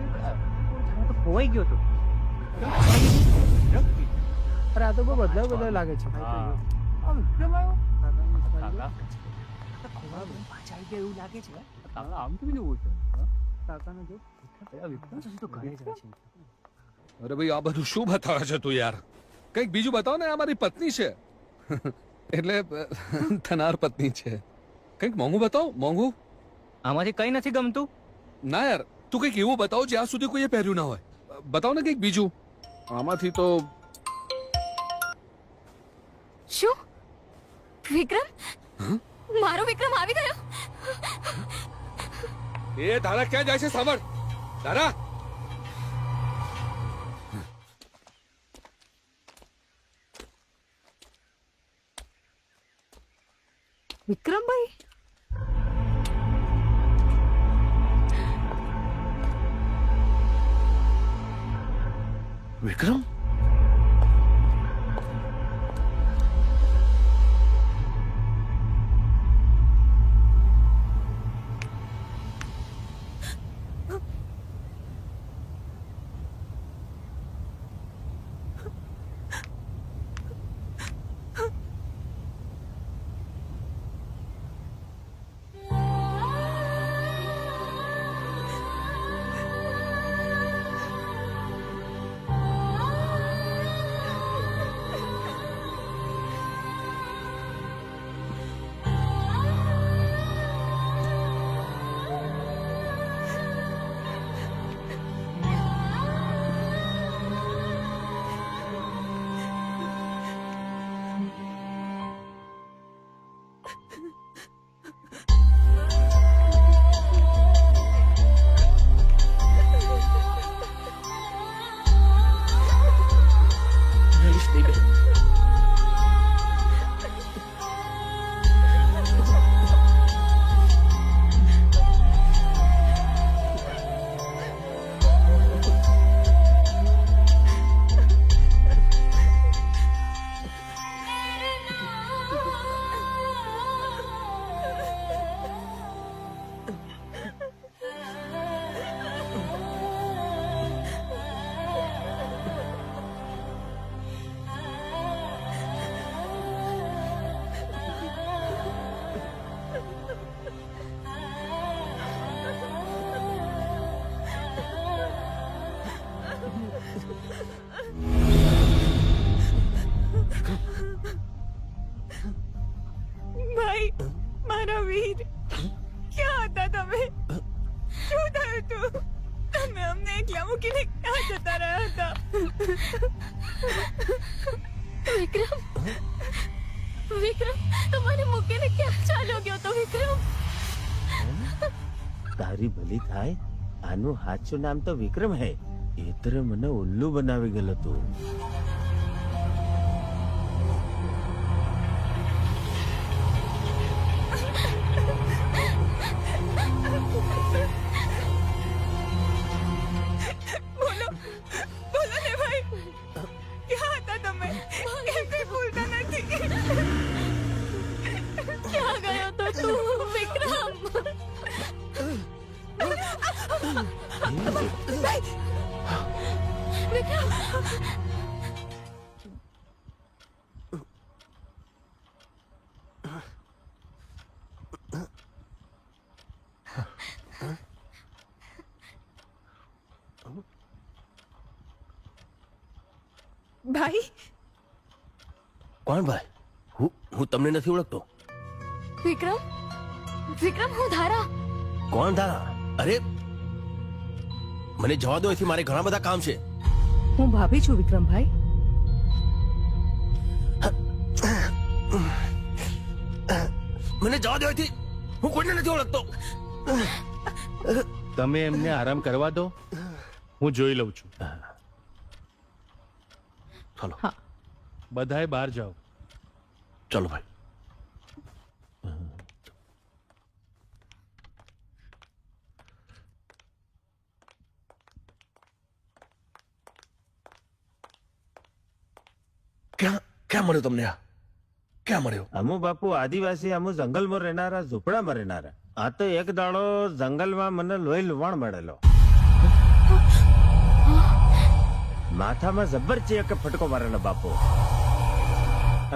ખોવાઈ ગયો તો. અરે આ તો બહુ બદલાવ લાગે છે. વિક્રમ આવ્યો, પાછા આવી ગયા એવું લાગે છે. આમ તો બીજું છે કાકાને જો વિક્રમ તો ઘરે જાય છે. અરે ભાઈ, આ બધું શું બતાવે છે તું યાર? કંઈક બીજું બતાવ ને. આ મારી પત્ની છે. એટલે થનાર પત્ની છે. કંઈક મોંઘું બતાવ, મોંઘું. આમાંથી કઈ નથી ગમતું. ના યાર, તું કંઈક એવું બતાવ જ્યાં સુધી કોઈએ પહેર્યું ના હોય. બતાવ ને કંઈક બીજું. આમાંથી તો શું? વિક્રમ, મારો વિક્રમ આવી ગયો. એ તારા ક્યાં જાય છે? સાંભળ તારા. વિક્રમભાઈ, વિક્રમ, ભાઈ મારા વીર ક્યાં હતા તમે? શું થયું તું? તમે અમને એકલા મૂકીને ક્યાં જતા રહ્યા હતા? વિક્રમ વિક્રમ તું મને મૂકીને ક્યાં ચાલ્યો ગયો તો વિક્રમ? તારી ભલી થાય, આનું સાચું નામ તો વિક્રમ હે. એતરે મને ઉલ્લુ બનાવી ગયેલો તું. બોલો બોલો ને ભાઈ, ક્યાં હતા તમે? કેમ કઈ બોલતા નથી? ક્યાં ગયો તો તું વિક્રમ? વિક્રમ ભાઈ કોણ ભાઈ? હું તમને નથી ઓળખતો. વિક્રમ વિક્રમ હું ધારા. કોણ ધારા? અરે મને જવા દો, એથી મારે ઘણા બધા કામ છે. હું ભાભી છું વિક્રમભાઈ. મને જવા દો, એથી હું કોઈને નથી ઓળખતો. તમે એમને આરામ કરવા દો, હું જોઈ લઉં છું. ચાલો બધાએ બહાર જાઓ. ચાલો ભાઈ. ક્યાં મળ્યો તમને? આ ક્યાં મળ્યો? અમુ બાપુ આદિવાસી, અમુ જંગલમાં રહેનારા, ઝૂંપડામાં રહેનારા. આ તો એક દાડો જંગલમાં મને લોહી લુવાણ મળેલો. માથામાં જબર ચેક ફટકો મારેલો બાપુ.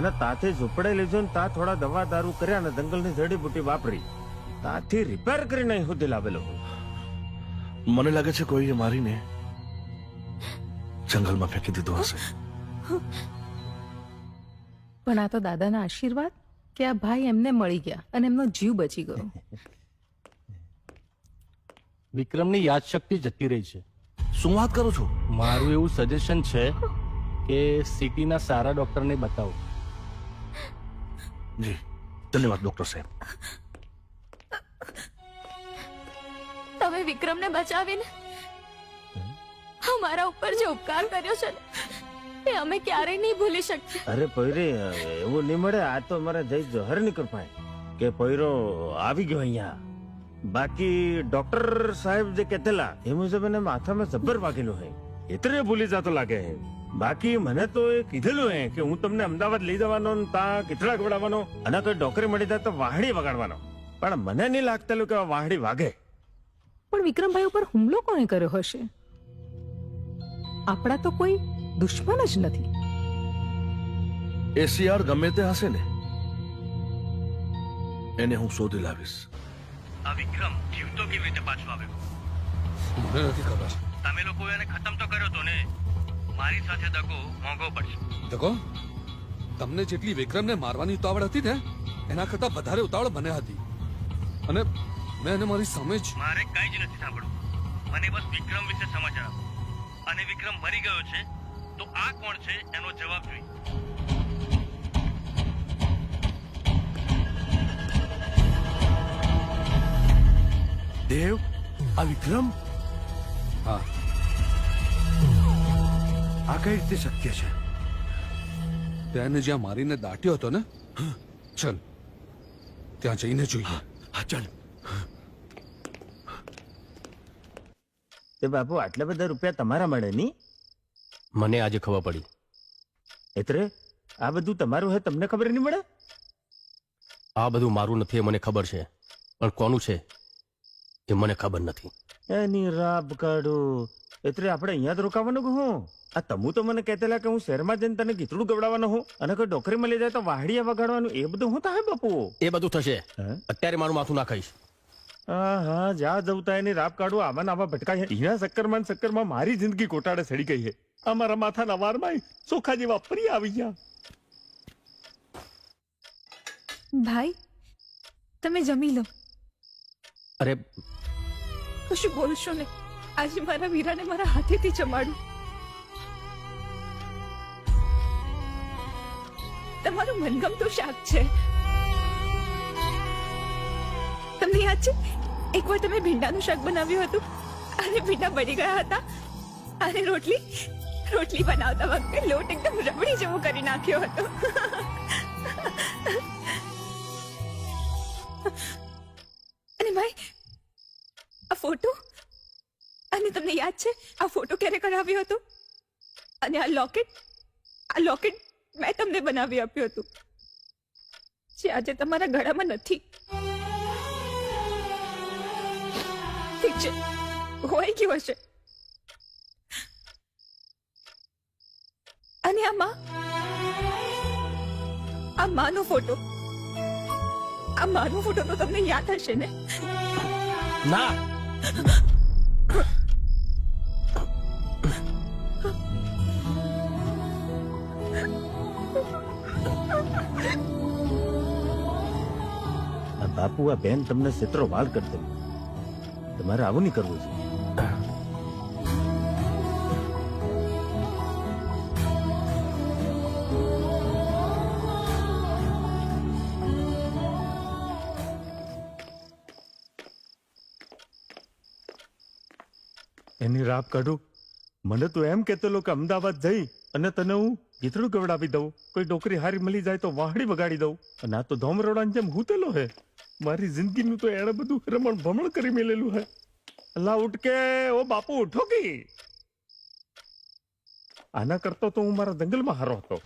અને તાથી ઝૂંપડે લીધો ને તા થોડા દવા દારૂ કર્યા ને જંગલની જડીબુટી વાપરી તાથી રિપેર કરીને અહીં સુધી લાવેલો. મને લાગે છે કોઈએ મારીને જંગલમાં ફેંકી દીધો હશે. પણ આ તો દાદાના આશીર્વાદ કે આ ભાઈ એમને મળી ગયા અને એમનો જીવ બચી ગયો. વિક્રમની યાદશક્તિ જતી રહી છે. શું વાત કરો છો? મારું એવું સજેશન છે કે સિટીના સારા ડોક્ટરને બતાવો. જી ધન્યવાદ ડોક્ટર સાહેબ. તમે વિક્રમને બચાવીને અમારા ઉપર જે ઉપકાર કર્યો છે ને, એ અમે ક્યારેય નહીં ભૂલી શકીએ. અરે પોયરે એવું નહીં મળે. આ તો અમારા જય જોહર ની કૃપા કે પોયરો આવી ગયો અહીંયા. બાકી ડોક્ટર સાહેબ જે કહેતેલા એ મુજબ એને માથામાં જબ્બર વાગેલું હે. એટલે ભૂલી જતો લાગે હે. બાકી મને તો એ કીધેલું હે કે હું તમને અમદાવાદ લઈ જવાનો ને ત્યાં કીથડા ગવડાવવાનો અને કોઈ ડોકરી મળી જાય તો વાહડી વગાડવાનો. પણ મને નહીં લાગતેલું કે વાહડી વાગે. પણ વિક્રમભાઈ ઉપર હુમલો કોણે કર્યો હશે? આપણા તો કોઈ દુશ્મન જ નથી. એસીઆર ગમે તે હશે ને, એને હું શોધી લાવીશ. આ વિક્રમ જીવતો કેવી રીતે પાછો આવ્યો? મને નથી ખબર. તમે લોકો એને ખતમ તો કર્યો તો ને. મારી સાથે દગો મોંઘો પડશે. દેખો, તમને જેટલી વિક્રમને મારવાની ઉતાવળ હતી ને એના કરતા વધારે ઉતાવળ મને હતી. અને મેં એને મારી સામે જ. મારે કઈ જ નથી સાંભળવું. મને બસ વિક્રમ વિશે સમાચાર આપો. અને વિક્રમ મરી ગયો છે તો આ કોણ છે એનો જવાબ જોઈએ. દેવ, આ વિક્રમ? હા. આ કઈ રીતે શક્ય છે? તેને જ્યાં મારીને દાટ્યો હતો ને, ચલ ત્યાં જઈને જોઈએ. હા ચાલ. તે બાપુ આટલા બધા રૂપિયા તમારા મળે નહીં? મને આજે ખબર પડી. એટલે આ બધું તમારું હે, તમને ખબર નહીં મળે? આ બધું મારું નથી એ મને ખબર છે, પણ કોનું છે એ મને ખબર નથી. એની રાબ કાઢું. એટલે આપણે અહીંયા જ રોકાવાનું કે હું? આ તમુ તો મને કહેતેલા કે હું શહેરમાં જઈને તને ગીતડું ગવડાવવાનો હું અને કોઈ ડોકરી મળી જાય તો વાહડિયા વગાડવાનું. એ બધું હું થાય બાપુ? એ બધું થશે. અત્યારે મારું માથું ના ખાઈશ. હા જા જવતા એની રાબ કાઢું. આવા આવા ભટકાય. એના ચક્કરમાં મારી જિંદગી કોટાડે સડી ગઈ છે. અમારા માથાના વારમાં ચોખા જેવા પરી આવી ગયા. ભાઈ તમે જમી લો. અરે કશું બોલશો ને, આજે મારા વીરાને મારા હાથેથી જમાડું. તમારું મનગમતું શાક છે. તમને યાદ છે એકવાર તમે ભીંડાનું શાક બનાવ્યું હતું અને ભીંડા બળી ગયા હતા અને રોટલી બનાવતા વખતે લોટ એકદમ રબડી જેવો કરી નાખ્યો હતો. અને ભાઈ આ ફોટો, અને તમને યાદ છે આ ફોટો ક્યારે કરાવ્યો હતો? અને આ લોકેટ મેં તમને બનાવી આપ્યું હતું, જે આજે તમારા ગળામાં નથી. ઠીક છે, હોય ગયું હશે. અને આ માનો ફોટો તો તમને યાદ હશે ને? ના, બાપુ આ બેન તમને ક્ષેત્રો વાળ કરી દે. તમારે આવું નહીં કરવું છે. એની રાપ કાઢું. મને તો એમ કહેતો કે અમદાવાદ જઈ અને તને હું ગીતડું ગવડાવી દઉં, કોઈ નોકરી હારી મળી જાય તો વાહડી વગાડી દઉં. અને આ તો ધોમરોડાની જેમ હૂતેલો હે. મારી જિંદગીનું તો એણે બધું રમણ ભમણ કરી મેલેલું હે. અલ્લા ઉઠ કે, ઓ બાપુ ઉઠો કે. આના કરતો તો હું મારા જંગલમાં હારો હતો.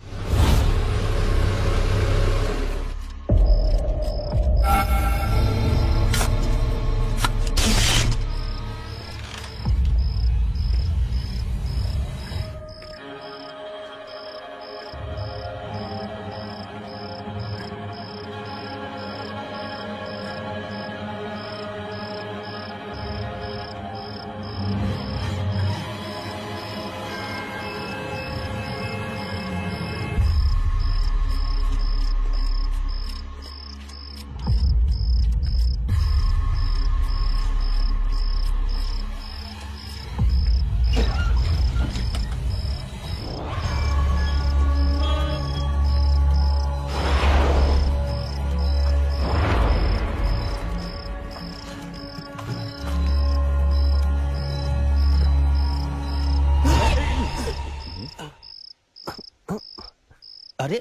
અરે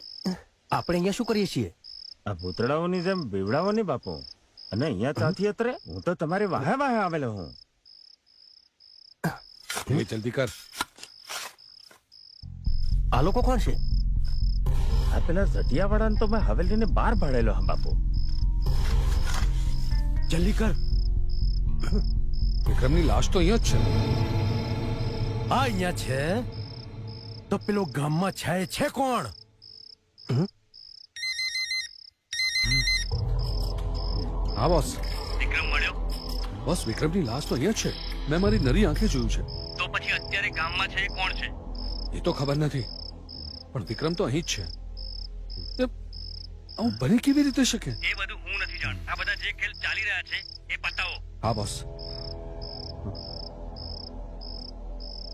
આપણે અહીંયા શું કરીએ છીએ? આ ભૂતળાઓની જેમ બીવડાવોની બાપુ. અને અહીંયા ચાથી અત્રે હું તો તમારી વાહે વાહે આવેલો હું. જલ્દી કર. આ લોકો કોણ છે? આ પેલા ઝટિયાવાળાને તો મેં હવેલીને બહાર ભાડેલો હા બાપુ. જલ્દી કર. વિક્રમની લાશ તો અહીંયા જ છે. આ અહીંયા છે તો પેલો ગામમાં છાય છે કોણ? હા બોસ. વિક્રમ મળ્યો? બોસ વિક્રમની લાશ તો અહીંયા છે. મેં મારી નરી આંખે જોયું છે. તો પછી અત્યારે ગામમાં છે એ કોણ છે? એ તો ખબર નથી, પણ વિક્રમ તો અહીં જ છે. આવું બની કેવી રીતે શકે? એ બધું હું નથી જાણ. આ બધા જે ખેલ ચાલી રહ્યા છે એ પતાવો. હા બોસ.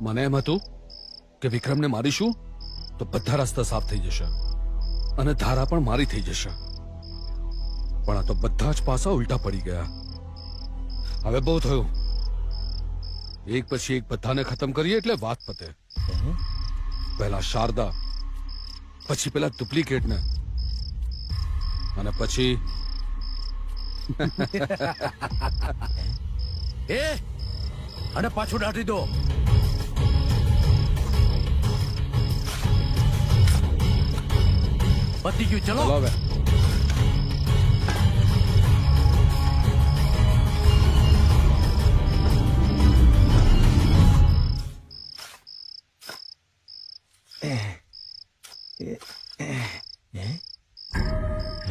મને એમ હતું કે વિક્રમને મારીશું તો બધા રસ્તા સાફ થઈ જશે અને ધારા પણ મારી થઈ જશે, પણ આ તો બધા જ પાસા ઉલટા પડી ગયા. હવે બહુ થયું. એક પછી એક બધાને ખતમ કરીએ એટલે વાત પતે. પહેલા શારદા, પછી પેલા ડુપ્લિકેટને, અને પછી એ અને પાછું દાટી દો. પતી ગયું, ચલો હવે.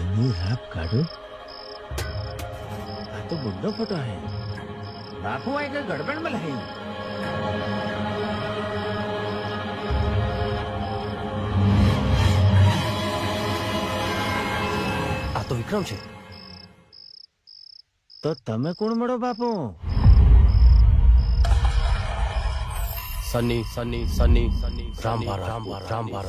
એની રાપ કાઢો. આ તો ગુંડો ફોટો હે બાપુ. આ એક ગડબડ में લઈ. આ તો વિક્રમ છે. તો તમે કોણ મળો બાપુ? સની સની સની સની રામભા રામભા રામભા.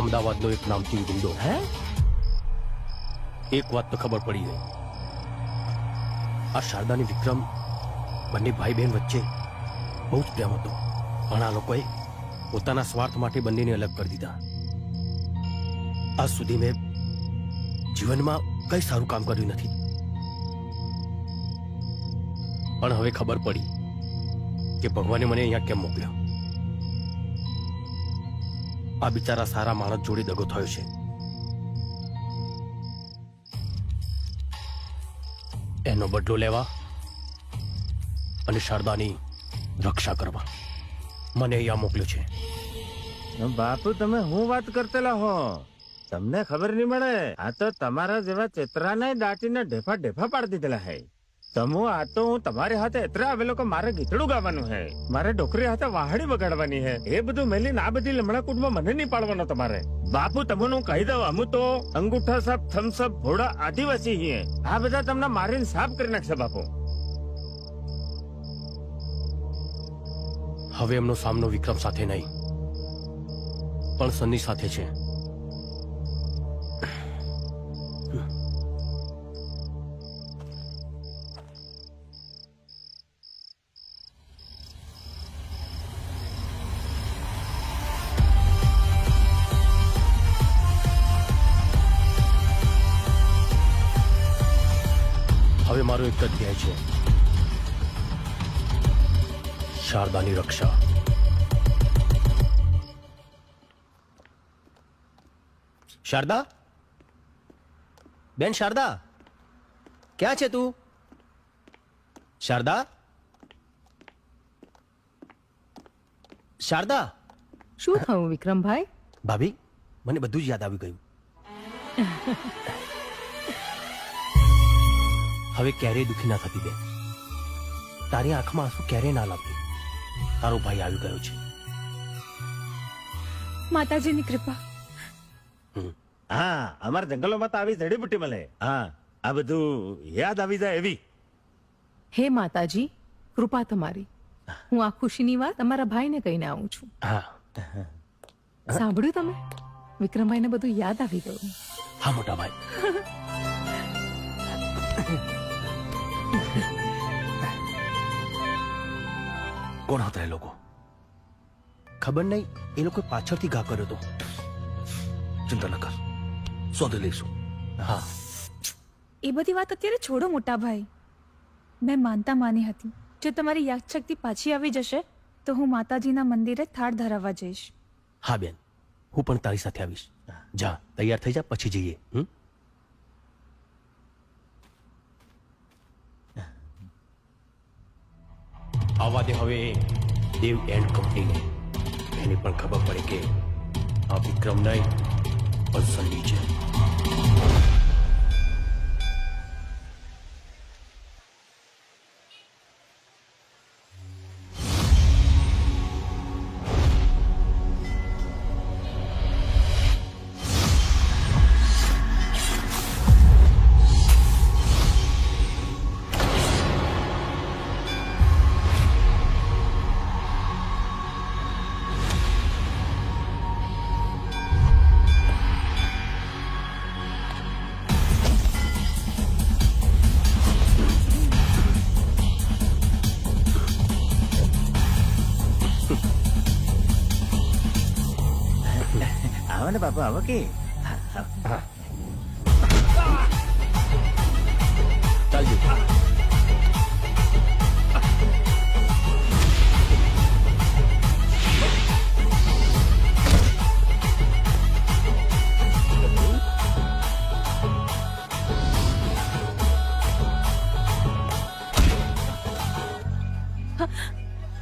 અમદાવાદનો એક નામચીન ગુંડો. હે? એક વાત તો ખબર પડી ગઈ. આ શારદાની વિક્રમ બંને ભાઈ બહેન વચ્ચે બહુ જ પ્રેમ હતો, પણ આ લોકોએ પોતાના સ્વાર્થ માટે બંનેને અલગ કરી દીધા. આજ સુધી મેં જીવનમાં કઈ સારું કામ કર્યું નથી, પણ હવે ખબર પડી કે ભગવાને મને અહીંયા કેમ મોકલ્યો. આ બિચારા સારા માણસ જોડે દગો થયો છે. એનો બદલો લેવા અને શારદાની રક્ષા કરવા મને અહીંયા મોકલ્યો છે. બાપુ તમે હું વાત કરતેલા હો? તમને ખબર નહીં મળે? આ તો તમારા જેવા ચેતરાને દાટીને ઢેફા ઢેફા પાડી દીધેલા હે. તમો આ તો હું તમારી હાથે એતરા આવેલો કે મારે ગીતડું ગાવાનું હે, મારે ડોકરી હાથે વાહડી વગાડવાની હે. એ બધું મેલીને આ બધી લમણાકૂટમાં મને નહીં પાડવાનો તમારે. બાપુ તમને હું કહી દઉં, અમુ તો અંગૂઠા સાપ થમ્સઅપ ભોળા આદિવાસી છીએ. આ બધા તમને મારીને સાફ કરી નાખશે બાપુ. હવે એમનો સામનો વિક્રમ સાથે નહીં પણ સન્ની સાથે છે. હવે મારો એક જ ધ્યેય છે, શારદાની રક્ષા. શારદા, બેન શારદા, ક્યાં છે તું? શારદા, શારદા. શું થયું વિક્રમભાઈ? ભાભી, મને બધું જ યાદ આવી ગયું. હવે ક્યારેય દુઃખી ના થતી બેન. તારી આંખમાં આંસુ ક્યારેય ના લાવતી. તારો ભાઈ આવી ગયો છે. માતાજીની કૃપા. હા, અમારા જંગલોમાં તો આવી જડીબુટ્ટી મળે. હા, આ બધું યાદ આવી જાય એવી. હે માતાજી, કૃપા તમારી. હું આ ખુશીની વાત તમારા ભાઈને કહીને આવું છું. હા, સાંભળ્યું તમે? વિક્રમભાઈને બધું યાદ આવી ગયું. હા મોટા ભાઈ. કોણ હતા એ લોકો? ખબર નહીં. એ લોકો પાછળથી ઘા કર્યો હતો. ચિંતા ન કર, શોધી લઈશું. હા, એ બધી વાત અત્યારે છોડો મોટા ભાઈ. મેં માનતા માની હતી, જો તમારી યાદશક્તિ પાછી આવી જશે તો હું માતાજીના મંદિરે થાળ ધરાવવા જઈશ. હા બેન, હું પણ તારી સાથે આવીશ. જા, તૈયાર થઈ જા, પછી જઈએ. આવા દે હવે દેવ એન્ડ કંપનીને. એને પણ ખબર પડે કે આ વિક્રમ નહીં પણ સન્ની છે. આવો ને બાપુ, આવો કે. ચાલજો.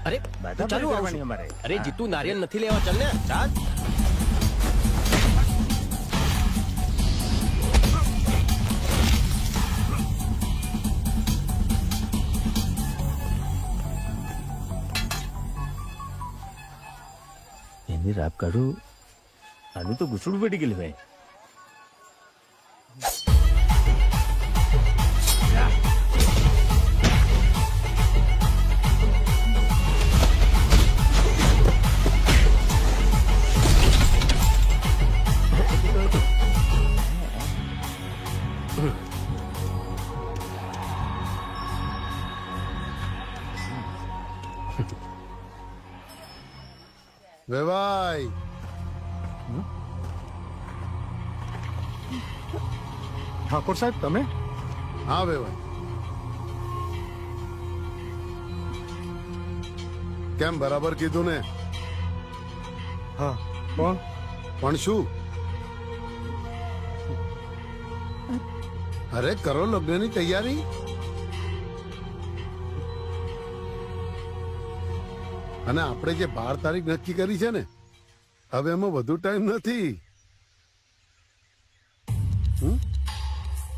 અરે બધા ચાલુ કરવાની અમારે. અરે જીતુ, નારિયેળ નથી લેવા, ચાલ ને. ચાલ. એની આટલી રાપ કાઢું, આનું તો ઘૂસડું પડી ગયેલું ભાઈ. વેવાઈ ઠાકોર સાહેબ તમે? હા વેવાઈ, કેમ બરાબર કીધું ને? હા. કોણ? પણ શું? અરે કરો લગ્નની તૈયારી. અને આપણે જે 12 તારીખ નક્કી કરી છે ને, હવે એમાં વધુ ટાઈમ નથી.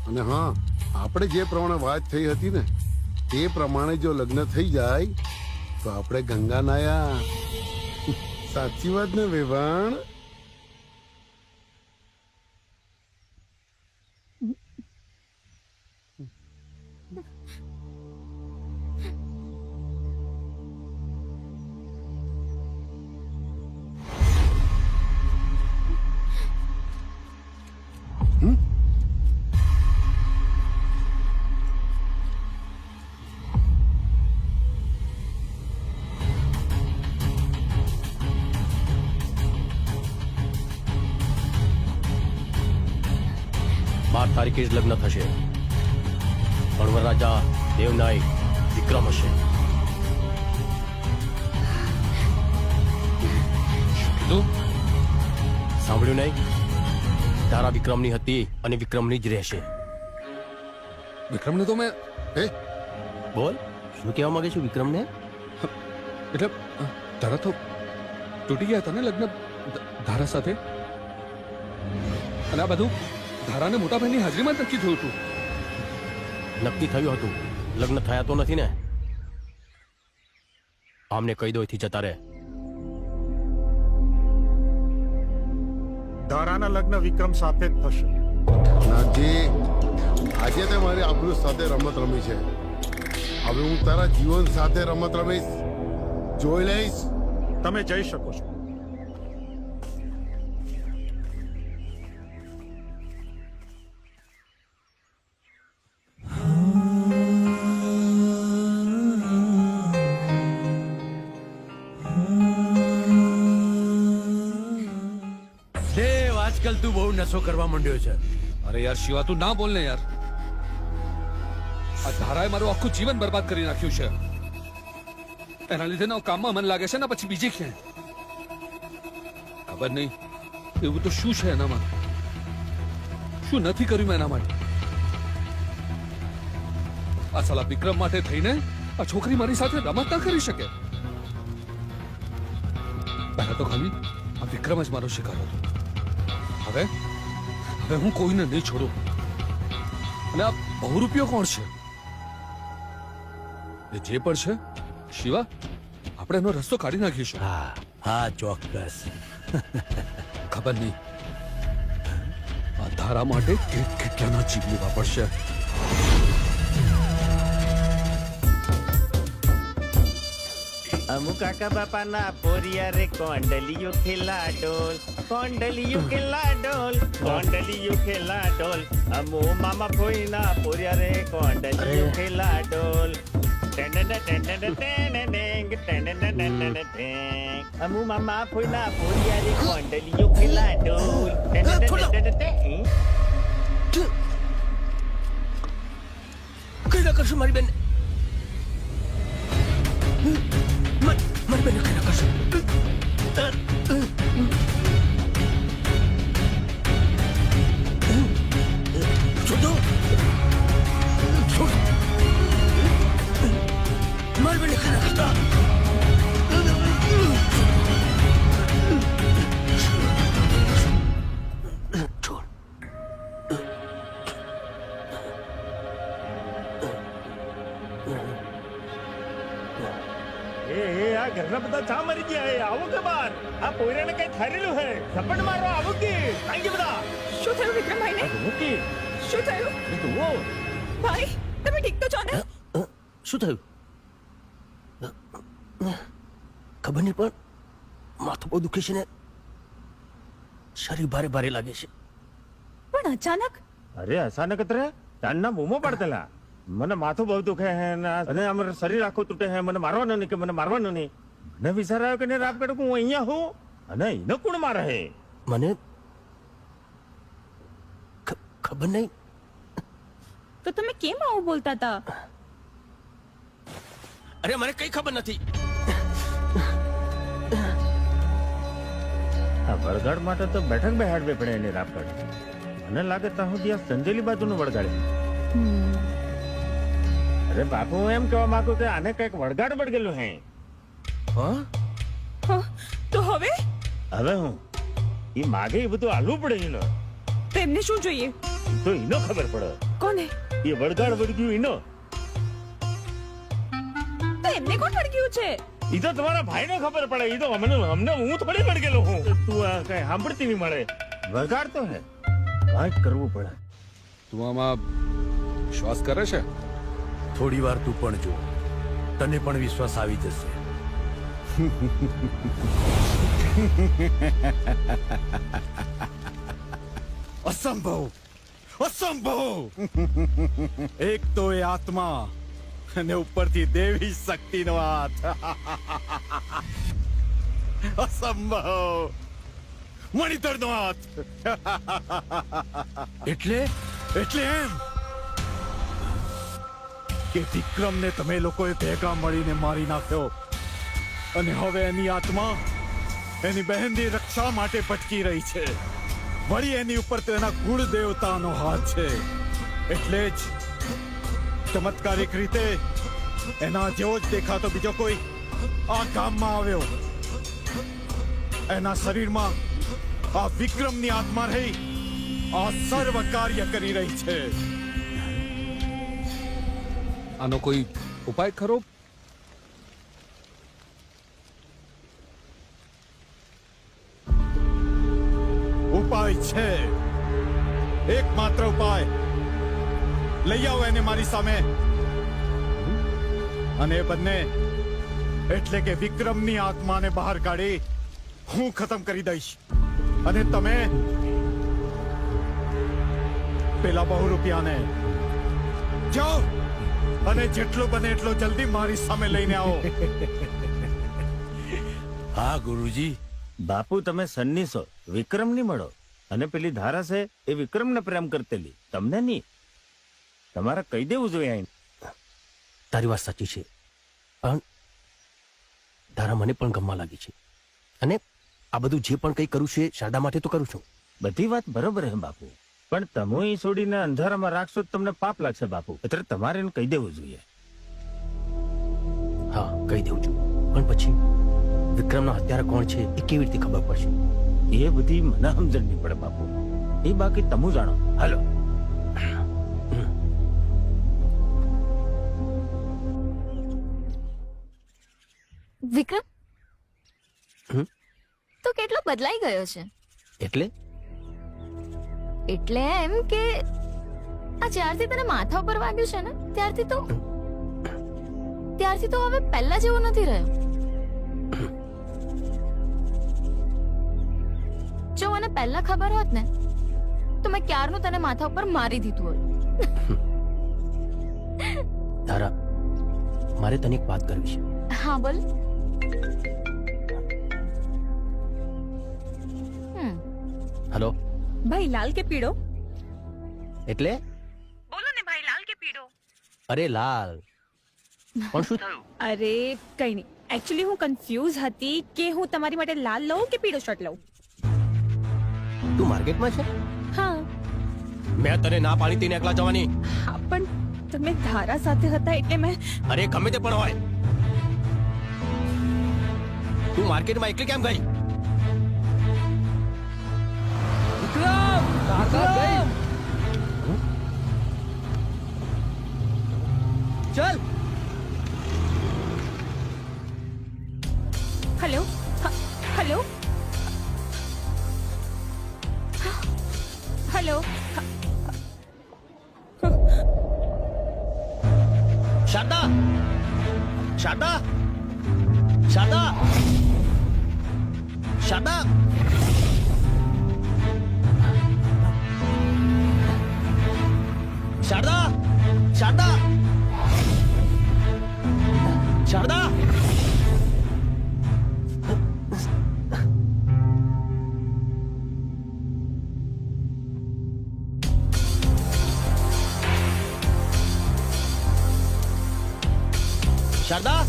અને હા, આપણે જે પ્રમાણે વાત થઈ હતી ને, તે પ્રમાણે જો લગ્ન થઈ જાય તો આપણે ગંગા નાયા. સાચી વાત ને વેવાણ? તારીખે જ લગ્ન થશે. પણ રાજા દેવનાય વિક્રમ હશે. સાંભળ્યું નહીં? તારા વિક્રમની હતી અને વિક્રમની જ રહેશે. વિક્રમને તો મેં બોલ, શું કહેવા માંગે છું વિક્રમને? એટલે તારા તો તૂટી ગયા હતા ને લગ્ન ધારા સાથે, અને આ બધું ધારાને મોટા ભાઈની હાજરીમાં નક્કી થયું હતું. નક્કી થયું હતું, લગ્ન થયા તો નથી ને? આમને કહી દો એથી જતા રહે. ધારાના લગ્ન વિક્રમ સાથે જ થશે. નાજી, આજે તે મારી આબરૂ સાથે રમત રમી છે. હવે હું તારા જીવન સાથે રમત રમીશ. જોઈ લઈશ. તમે જઈ શકો છો. આજકાલ તું બહુ નશો કરવા માંડ્યો છે. અરે યાર શિવા, તું ના બોલ ને યાર. આ ધારાએ મારું આખું જીવન બરબાદ કરી નાખ્યું છે. એના લીધે ના કામમાં મન લાગે છે ને પછી બીજી ક્યાંય. ખબર નહીં એવું તો શું છે એનામાં, શું નથી કર્યું મેં એના માટે. આ સાલા વિક્રમ માટે થઈને આ છોકરી મારી સાથે રમત ના કરી શકે. પહેલા તો ખાલી આ વિક્રમ જ મારો શિકાર હતો. હવે હું કોઈને નહીં છોડું. અને આ બહુરૂપિયો કોણ છે? એ જે પણ છે શિવા, આપણે એનો રસ્તો કાઢી નાખીશું. હા ચોક્કસ. ખબર નહીં આ ધારા માટે કેટલાના જીવ લેવા પડશે. અમુક કાકા બાપાના પોરિયા રે કોંડલિયું ખેલા ડોલ, કોંડલિયું ખેલા ડોલ, કોંડલિયું ખેલા ડોલ. અમુ મામા ફોઈના પોરિયા રે કોંડલિયું ખેલા ડોલ. અમુ મામા ફોઈના પોરિયા રે કોંડલિયું ખેલા ડોલ. કઈ ના કરશું મારી બેન. મારી બેન કઈ ના કરશું. છોડો, મારી બેન કઈ ના કરતા. ઘરના બધા ચા મરી ગયા. આવો કે બાર આ પોયરાને કઈ ખારેલું હે ઝપટ મારો આવું કે કાઈ કે બધા શું થયું વિક્રમભાઈને મૂકી શું થયું એ તો વો ભાઈ તમે ઠીક તો છો ને શું થયું ખબર નહીં પણ માથું બહુ દુખે છે ને શરીર ભારે ભારે લાગે છે. પણ અચાનક અરે અચાનક રે તાનના બૂમો પડતેલા મને માથું બહુ દુખે હે અને અમાર શરીર આખું તૂટે હે મને મારવાનું નહીં કે મને મારવાનું નહીં મને વિચાર આવ્યો કે ને રાત કાઢું હું અહીંયા હું અને એને કોણ મારે હે મને ખબર નહીં. તો તમે કેમ આવું બોલતા હતા અરે મને કઈ ખબર નથી. આ વળગાડ માટે તો બેઠક બેહાડવી પડે એની રાત કાઢ મને લાગે ત્યાં સુધી આ સંજેલી બાજુનું વળગાડે. અરે બાપુ હું એમ કહેવા માંગુ કે આને કઈક વળગાડ વળગેલું હે. તો હવે હું એ માગે એ બધું આલવું પડે એનો તો એમને શું જોઈએ તો એનો ખબર પડે કોને એ વળગાડ વળગ્યું એનો તો એમને કોણ વળગ્યું છે ઈ તો તમારા ભાઈને ખબર પડે ઈ તો અમને હું થોડી વળગેલો હું તું આ કઈ સાંભળતી નહીં મળે વળગાડ તો હે કાંઈક કરવું પડે. તું આમાં વિશ્વાસ કરે છે થોડી વાર તું પણ જો તને પણ વિશ્વાસ આવી જશે. અસંભવ અસંભવ એક તો એ આત્મા અને ઉપરથી દેવી શક્તિનો હાથ. અસંભવ મણિધરનો હાથ. એટલે એમ કે વિક્રમને તમે લોકોએ ભેગા મળીને મારી નાખ્યો અને હવે એની આત્મા એની બહેનની રક્ષા માટે ભટકી રહી છે. વળી એની ઉપર તેના કુળ દેવતાનો હાથ છે. એટલે જ ચમત્કારિક રીતે એના જેવો જ દેખાતો બીજો કોઈ આ ગામમાં આવ્યો. એના શરીરમાં આ વિક્રમની આત્મા રહી આ સર્વ કાર્ય કરી રહી છે. આનો કોઈ ઉપાય ખરો ઉપાય છે એકમાત્ર ઉપાય. લઈ આવો એને મારી સામે અને એ બંને એટલે કે વિક્રમની આત્માને બહાર કાઢી હું ખતમ કરી દઈશ અને તમે પેલા બહુ રૂપિયાને જાઓ અને જેટલો બને એટલો જલ્દી મારી સામે લઈને આવો. હા ગુરુજી. બાપુ તમે સન્ની છો વિક્રમ ની મળો અને પેલી ધારા છે એ વિક્રમને પ્રેમ કરતેલી તમને નહીં. તમારે કહી દેવું જોઈએ. તારી વાત સાચી છે પણ તારા મને પણ ગમવા લાગી છે અને આ બધું જે પણ કંઈ કરું છે શારદા માટે તો કરું છું. બધી વાત બરોબર હે બાપુ પણ તમે એ છોડીને અંધારામાં રાખશો તો તમને પાપ લાગશે બાપુ. એટલે તમારે એને કહી દેવું જોઈએ. હા કહી દેવું છું પણ પછી વિક્રમના હત્યારા કોણ છે એ કેવી રીતે ખબર પડશે? એ બધી મને સમજણ નહીં પડે બાપુ. એ બાકી તમે જાણો. હાલો. વિક્રમ તો કેટલો બદલાઈ ગયો છે. એટલે એમ કે આ જ્યારથી તને માથા ઉપર વાગ્યું છે ને ત્યારથી તો હવે પહેલા જેવો નથી રહ્યો. જો મને પહેલા ખબર હોત ને તો મેં ક્યારનું તને માથા ઉપર મારી દીધું હોત. તારા મારે તને એક વાત કરવી છે. હા બોલ. હેલો ભાઈ લાલ કે પીળો એટલે બોલો ને ભાઈ લાલ કે પીળો. અરે લાલ પણ શું થયું? અરે કઈ નહીં એકચ્યુઅલી હું કન્ફ્યુઝ હતી કે હું તમારી માટે લાલ લઉં કે પીળો શર્ટ લઉં. તું માર્કેટમાં છે? હા મેં તને ના પાડી હતી ને એકલા જવાની. હા પણ તમે ધારા સાથે હતા એટલે મેં. અરે ગમે તે પણ હોય તું માર્કેટમાં એકલી કેમ ગઈ? ચલ. Hello hello hello. Sharda Sharda Sharda Sharda Sharda Sharda Sharda Sharda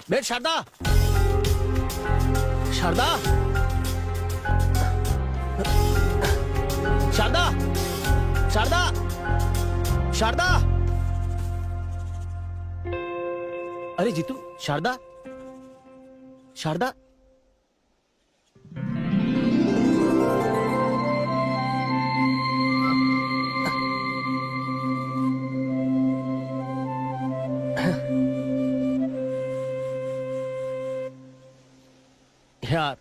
બેટ શારદા શારદા શારદા શારદા શારદા અરે જીતુ શારદા શારદા યાર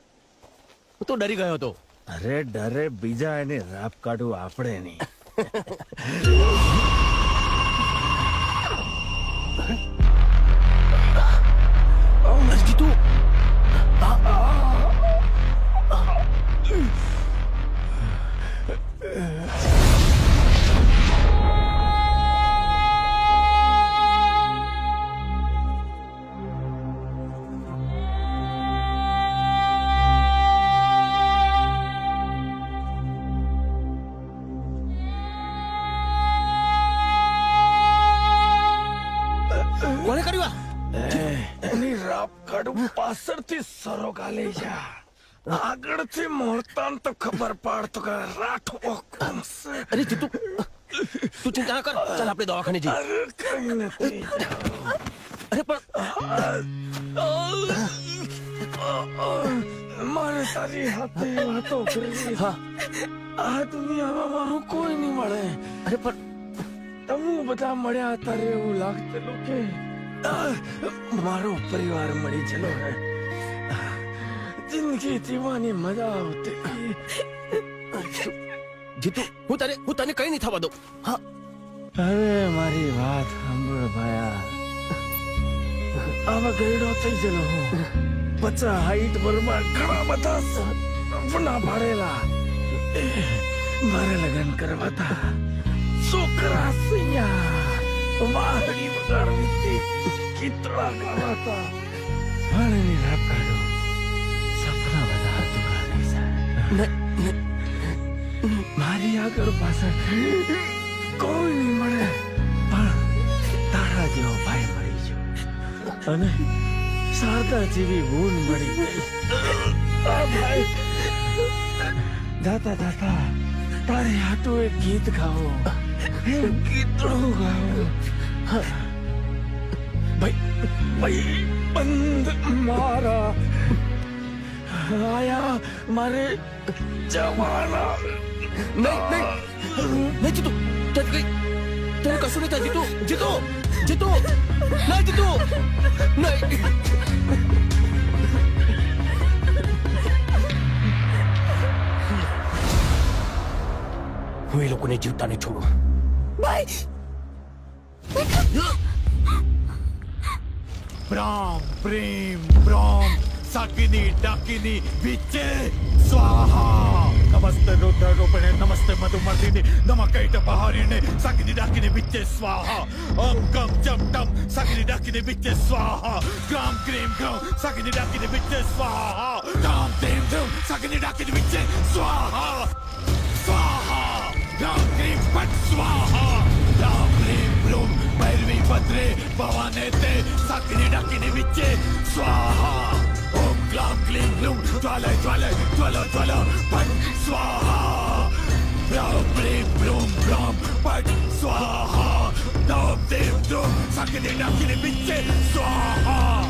હું તો ડરી ગયો હતો. અરે ડરે બીજા એને રાપ કાઢવું આપણે નહીં. જીતુ કોને કર્યું એની રાપ કાઢવું પાછળથી સરો ગાલે જા. આગળથી મોરતાન તો ખબર પાડતો કે રાઠો કોણ છે. અરે જીતુ તું ચિંતા ના કર, ચાલ આપણે દવાખાને જઈએ. અરે કઈ નથી. અરે પણ મારે તારી હાથે વાતો કરવી. હા આ દુનિયામાં મારું કોઈ નહીં મળે. અરે પણ તમે બધા મળ્યા ત્યારે એવું લાગતેલું કે મારો પરિવાર મળી ચલો હે. જિંદગી જીવવાની મજા આવતી. જીતુ હું તને કઈ નહીં થવા દઉં. હા અરે મારી વાત સાંભળ ભાયા. આવા ગયડો થઈ ગયેલો હું. 50 હાઈટ બરમાં ઘણા બધા સપના પાડેલા. મારે લગ્ન કરવા હતા. છોકરા સૈયા વાહડી વગાડવી હતી. કીતળા ગાવા હતા. વાળની રાપ કાઢો. સપના બધા અધૂરા રહી જાય. મારી આગળ પાછળ કોઈ નહીં મળે, પણ તારા જેવો ભાઈ મળી ગયો અને શારદા જેવી બૂન મળી ગઈ. આ ભાઈ જાતા જાતા તારે હાટું એક ગીત ગાવો. ગીતડું ગાવો. ભાઈ બંધ મારા આયા મારે જવાના. નહીં જીતુ તને કશું નહીં થાય. જીતુ જીતુ જીતુ ના જીતુ નહીં. હું એ લોકોને જીવતા નહીં છોડું. પ્રામ પ્રેમ બ્રોમ સાકિની ડાકિની વિચે સ્વાહા. નમસ્તે રુદ્રરૂપિણે નમસ્તે મધુમર્દિને નમઃ કૈટપહારિણે સાકિની ડાકિની વિચે સ્વાહા. ઓમ ગમ જમ ટમ સાકિની ડાકિની વિચે સ્વાહા. ગ્રામ ક્રીમ ગ્રમ સાકિની ડાકિની વિચે સ્વાહા. ગ્રામ દેમ ધમ સાકિની ડાકિની વિચે સ્વાહા. સ્વાહા ગ્રામ ક્રીમ પટ સ્વાહા. ગ્રામ ક્રીમ બ્લૂમ ભૈરવી ભદ્રે ભવાને તે સાકિની ડાકિની વિચે સ્વાહા. ઓમ ગ્લામ ક્લીમ બ્લૂમ જ્વાલય જ્વાલય જ્વલ જ્વલ પટ સ્વાહા. ગ્રામ ક્લીમ બ્લૂમ બ્રામ પટ સ્વાહા. નમ દેવ ધમ સાકિની ડાકિની વિચે સ્વાહા.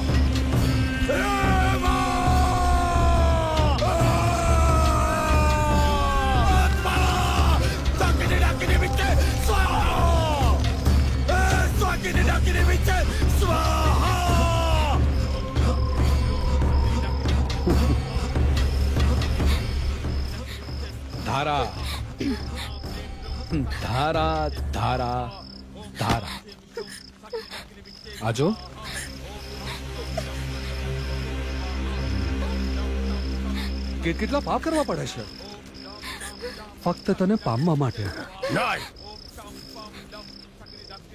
ધારા ધારા ધારા ધારા આજો કેટલા પાપ કરવા પડે છે ફક્ત તને પામવા માટે. નહીં,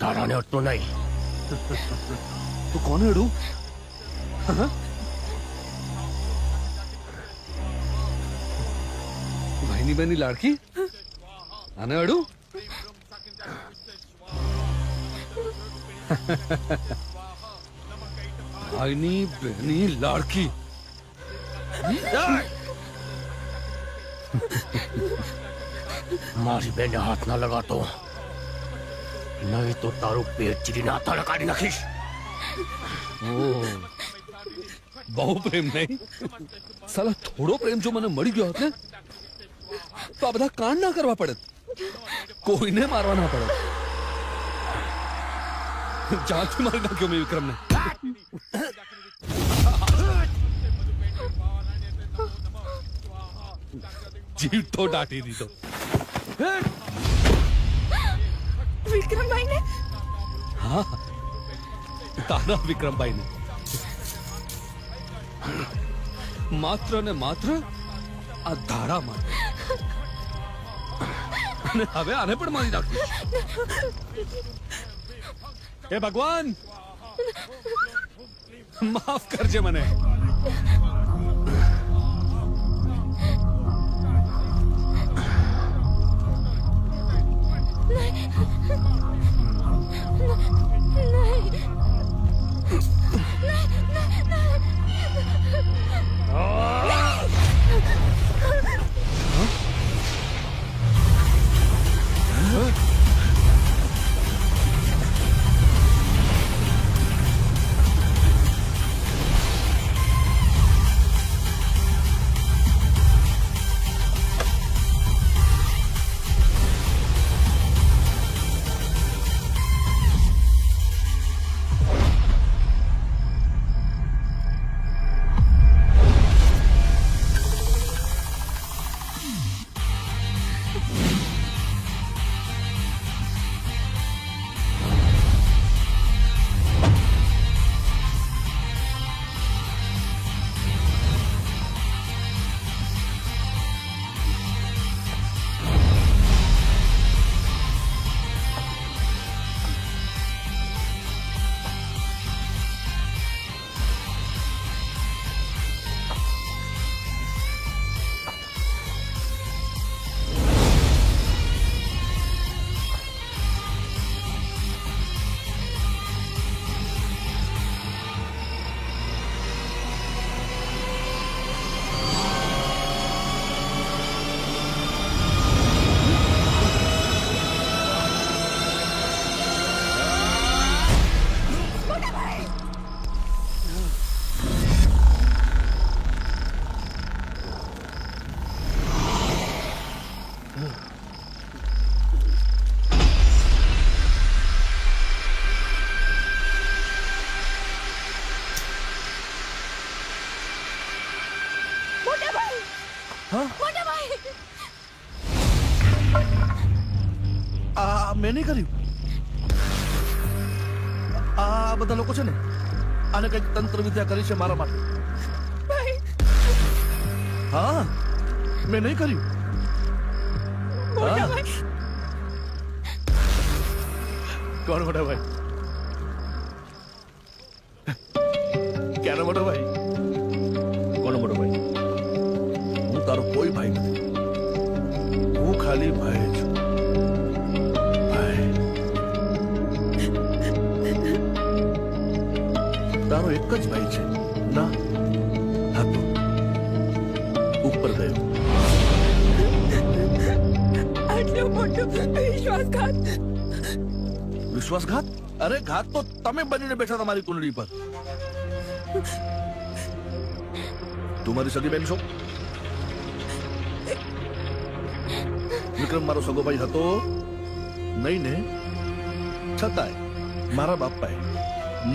તારાને અટતો નહીં. તું કોને અડું? ભાઈની બેની લાડકી આને અડું? ભાઈની બેની લાડકી. મારી બેને હાથ ના લગાતો, નહીં તો તારું પેટ ચીરીને હાથ લગાડી નાખીશ. બહુ પ્રેમ નહીં? સાલા થોડો પ્રેમ જો મને મળી ગયો હોત ને તો આ બધા કાંડ ના કરવા પડે, કોઈને મારવા ના પડે. જાનથી મારી નાખ્યો મેં વિક્રમને. જીવ તો દાટી દીધો. વિક્રમભાઈ ને? હા, તારા વિક્રમભાઈ ને. માત્ર ને માત્ર આ ધારા માટે. અને હવે આને પણ મારી નાખ્યું. હે ભગવાન, માફ કરજે મને. મેં નહીં કર્યું. આ બધા લોકો છે ને, આને કઈક તંત્ર વિદ્યા કરી છે મારા માટે. હા, મેં નહીં કર્યું. કોણ મોટા ભાઈ? ક્યારે મોટા ભાઈ? કોણ મોટો ભાઈ? હું તારો કોઈ ભાઈ નથી, હું ખાલી ભાઈ છું. તારો એક જ ભાઈ છે ના? હતો, ઉપર ગયો. આટલો મોટો વિશ્વાસઘાત! વિશ્વાસઘાત? અરે ઘાત તો તમે બનીને બેઠા તમારી કુંડળી પર. તું મારી સગી બેન છો? વિક્રમ મારો સગો ભાઈ હતો નહીં ને? છતાંય મારા બાપાએ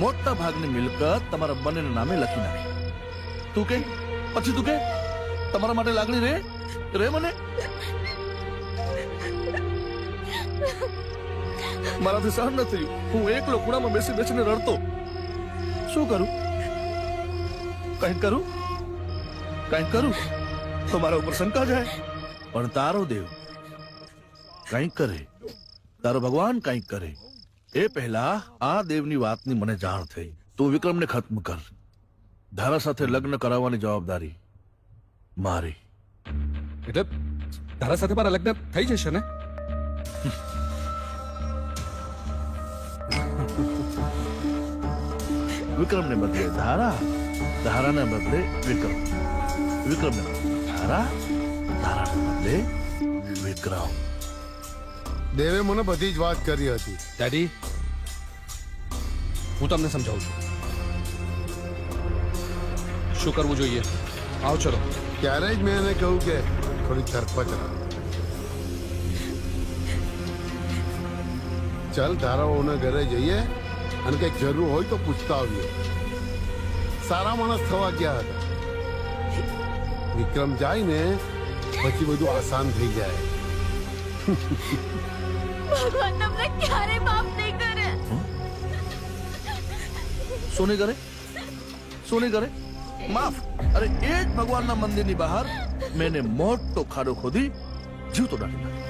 મોટા ભાગની મિલકત તમારા બંનેના નામે લખી નાખી. તું કે પછી તું કે તમારા માટે લાગણી રે મને? મારાથી સહન ન થયું. હું એકલો ખૂણામાં બેસી બેસીને રડતો. શું કરું? કંઈક કરું તો મારા ઉપર શંકા જાય. પણ તારો દેવ કંઈક કરે, તારો ભગવાન કંઈક કરે એ પહેલા આ દેવની વાતની મને જાણ થઈ. તું વિક્રમને ખત્મ કર. ધારા સાથે લગ્ન કરાવવાની જવાબદારી મારી. એટલે તારા સાથે મારા લગ્ન થઈ જશે ને? વિક્રમને બદલે ધારા, ધારાને બદલે વિક્રમ, વિક્રમને બદલે ધારા, ધારાને બદલે વિક્રમ. દેવે મને બધી જ વાત કરી હતી. ડેડી, હું તમને સમજાવું છું શું કરવું જોઈએ. આવો ચલો. ત્યારે જ મેં એને કહ્યું કે થોડી ધરપત રાખ. ચાલ ધારાઓના ઘરે જઈએ અને કઈક જરૂર હોય તો પૂછતા આવીએ. સારા માણસ થવા ગયા હતા. વિક્રમ જાય ને પછી બધું આસાન થઈ જાય. ભગવાન તમને ક્યારે માફ નહીં કરે. શું નહીં કરે? શું નહીં કરે? માફ? અરે એ જ ભગવાનના મંદિરની બહાર મેં એને મોટો ખાડો ખોદી જીવતો દાટી નાખ્યો.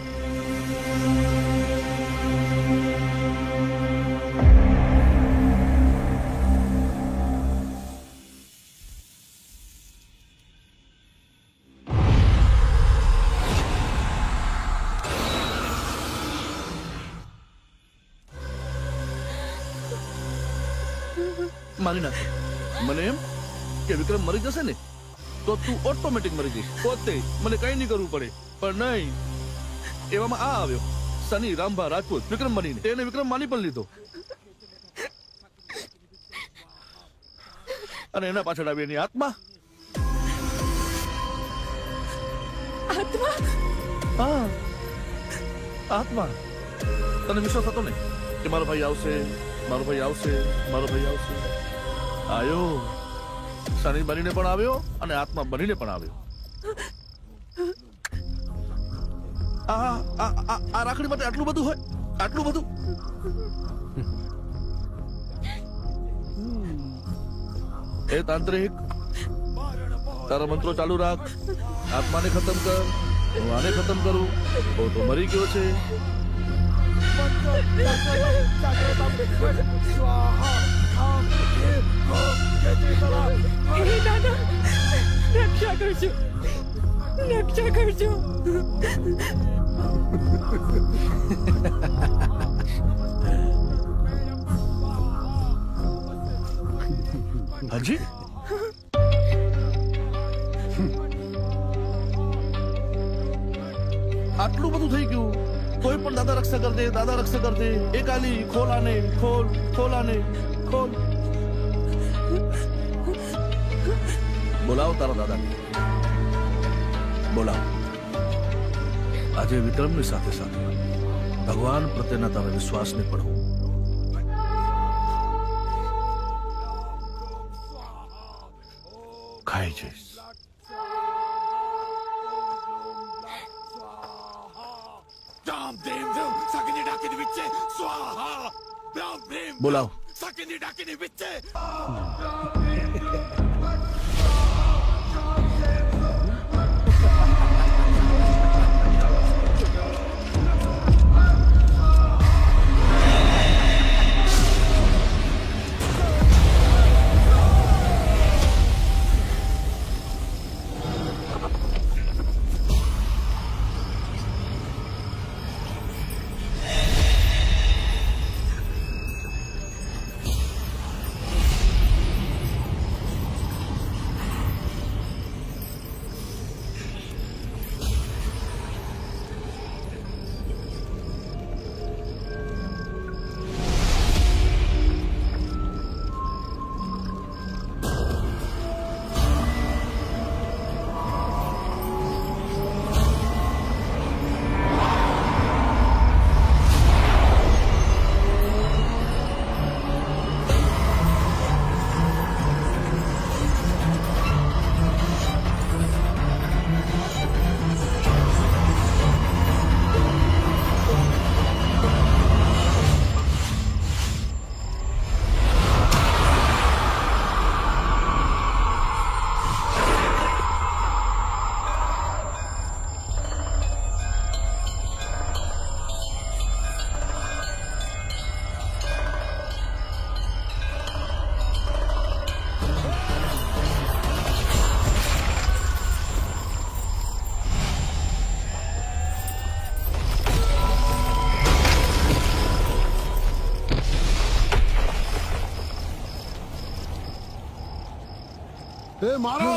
મારી નાખે. મને એમ કે વિક્રમ મરી જશે ને તો તું ઓટોમેટિક મરી જઈશ પોતે, મને કઈ નહીં કરવું પડે. પણ નહીં, એવામાં આ આવ્યો સની રામભા રાજપૂત વિક્રમ બનીને. તેને વિક્રમ માની પણ લીધો અને એના પાછળ આવી એની આત્મા. આત્મા? હા, આત્મા. તને વિશ્વાસ હતો ને કે મારો ભાઈ આવશે, મારો ભાઈ આવશે, મારો ભાઈ આવશે? આયો. સની બનીને પણ આવ્યો અને આત્મા બનીને પણ આવ્યો. આ રાખડી માટે આટલું બધું હોય? આટલું બધું? એ તાંત્રિક, તારા મંત્રો ચાલુ રાખ. આત્માને ખતમ કર. હું આને ખતમ કરું. તો મરી ગયો છે. હે દાદા, રક્ષા કરજો, રક્ષા કરજો. હાજી, આટલું બધું થઈ ગયું તોય પણ દાદા રક્ષા કર દે, દાદા રક્ષા કર દે. એ કાલી ખોલ આને, ખોલ, ખોલ આને, ખોલ. બોલાવ તારા દાદાને, બોલાવ. આજે વિક્રમની સાથે સાથે ભગવાન પ્રત્યેના તારા વિશ્વાસને પણ હું ખાઈ જઈશ. બોલાવ. એ મારો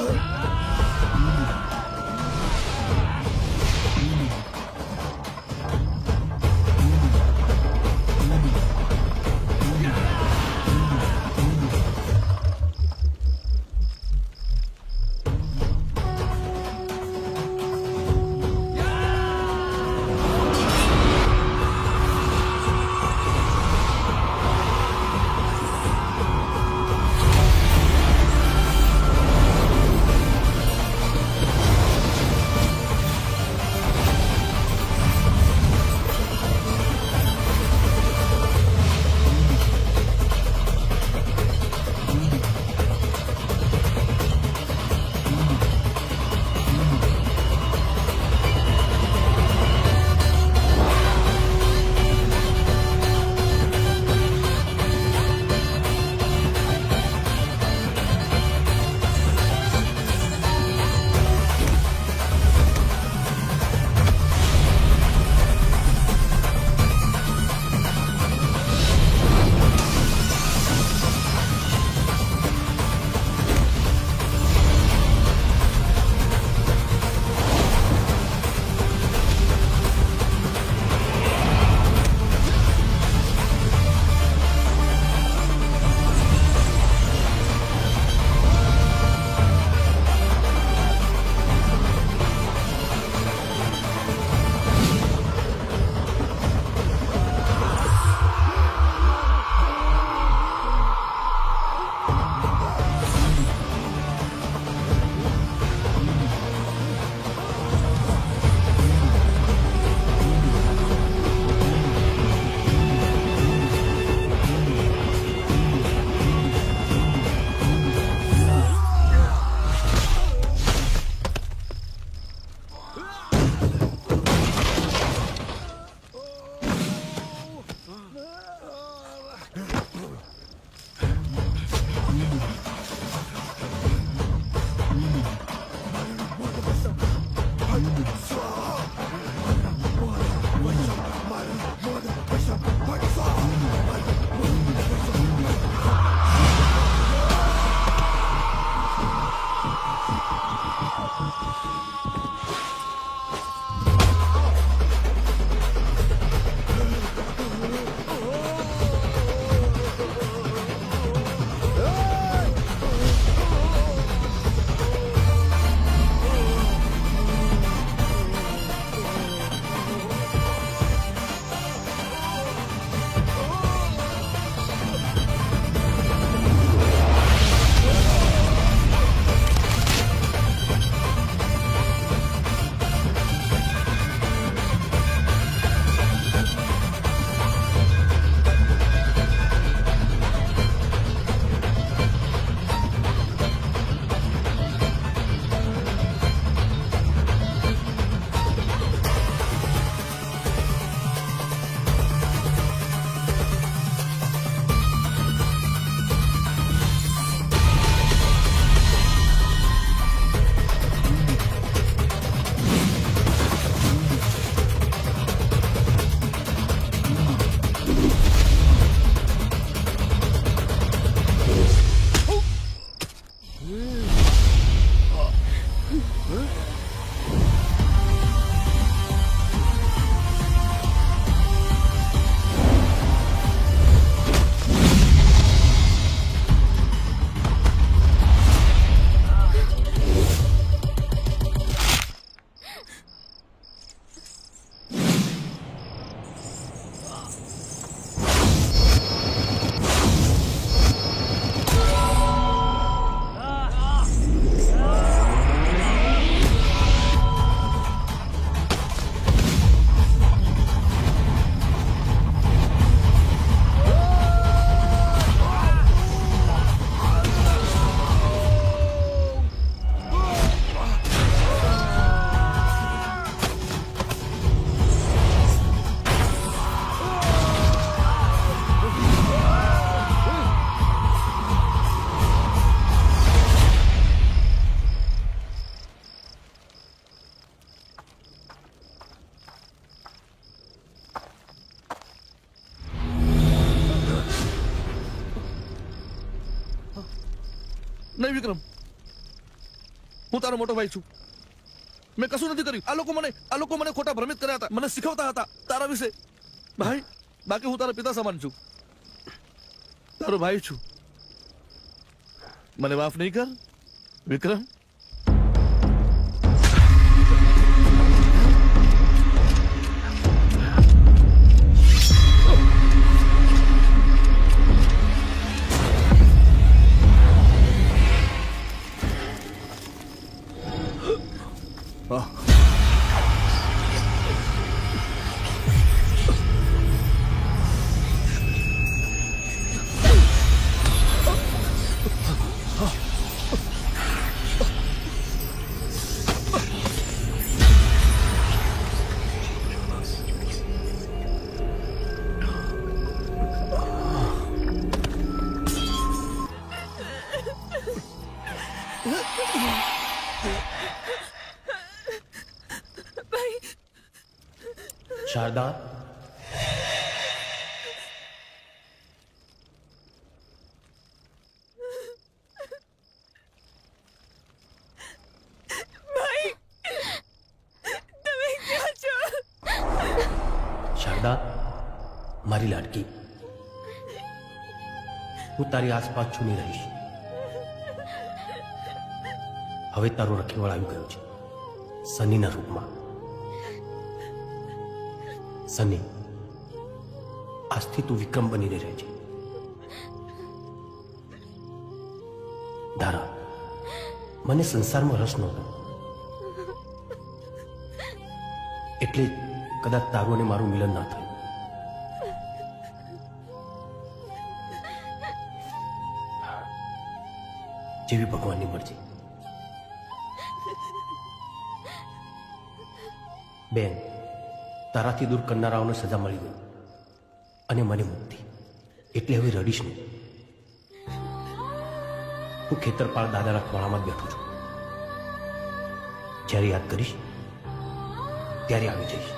નહીં વિક્રમ, હું તારો મોટો ભાઈ છું. મેં કશું નથી કર્યું. આ લોકો મને ખોટા ભ્રમિત કર્યા હતા, મને શીખવતા હતા તારા વિશે. ભાઈ, બાકી હું તારા પિતા સમાન છું, તારો ભાઈ છું. મને માફ નહીં કર વિક્રમ. શારદા, શારદા, મારી લાડકી, હું તારી આસપાસ છુની રહીશ. હવે તારો રખેવાળ આવી ગયો છે સનીના રૂપમાં. સની, આજથી તું વિક્રમ બનીને રહે છે. ધારા, મને સંસારમાં રસ નહોતો, એટલે કદાચ તારું અને મારું મિલન ના થયું. જેવી ભગવાનની મરજી. બેન, તારાથી દૂર કરનારાઓને સજા મળી ગઈ અને મને મુક્તિ. એટલે હવે રડીશ નહીં. હું ખેતરપાળ દાદાના ખોળામાં જ બેઠો છું. જ્યારે યાદ કરીશ ત્યારે આવી જઈશ.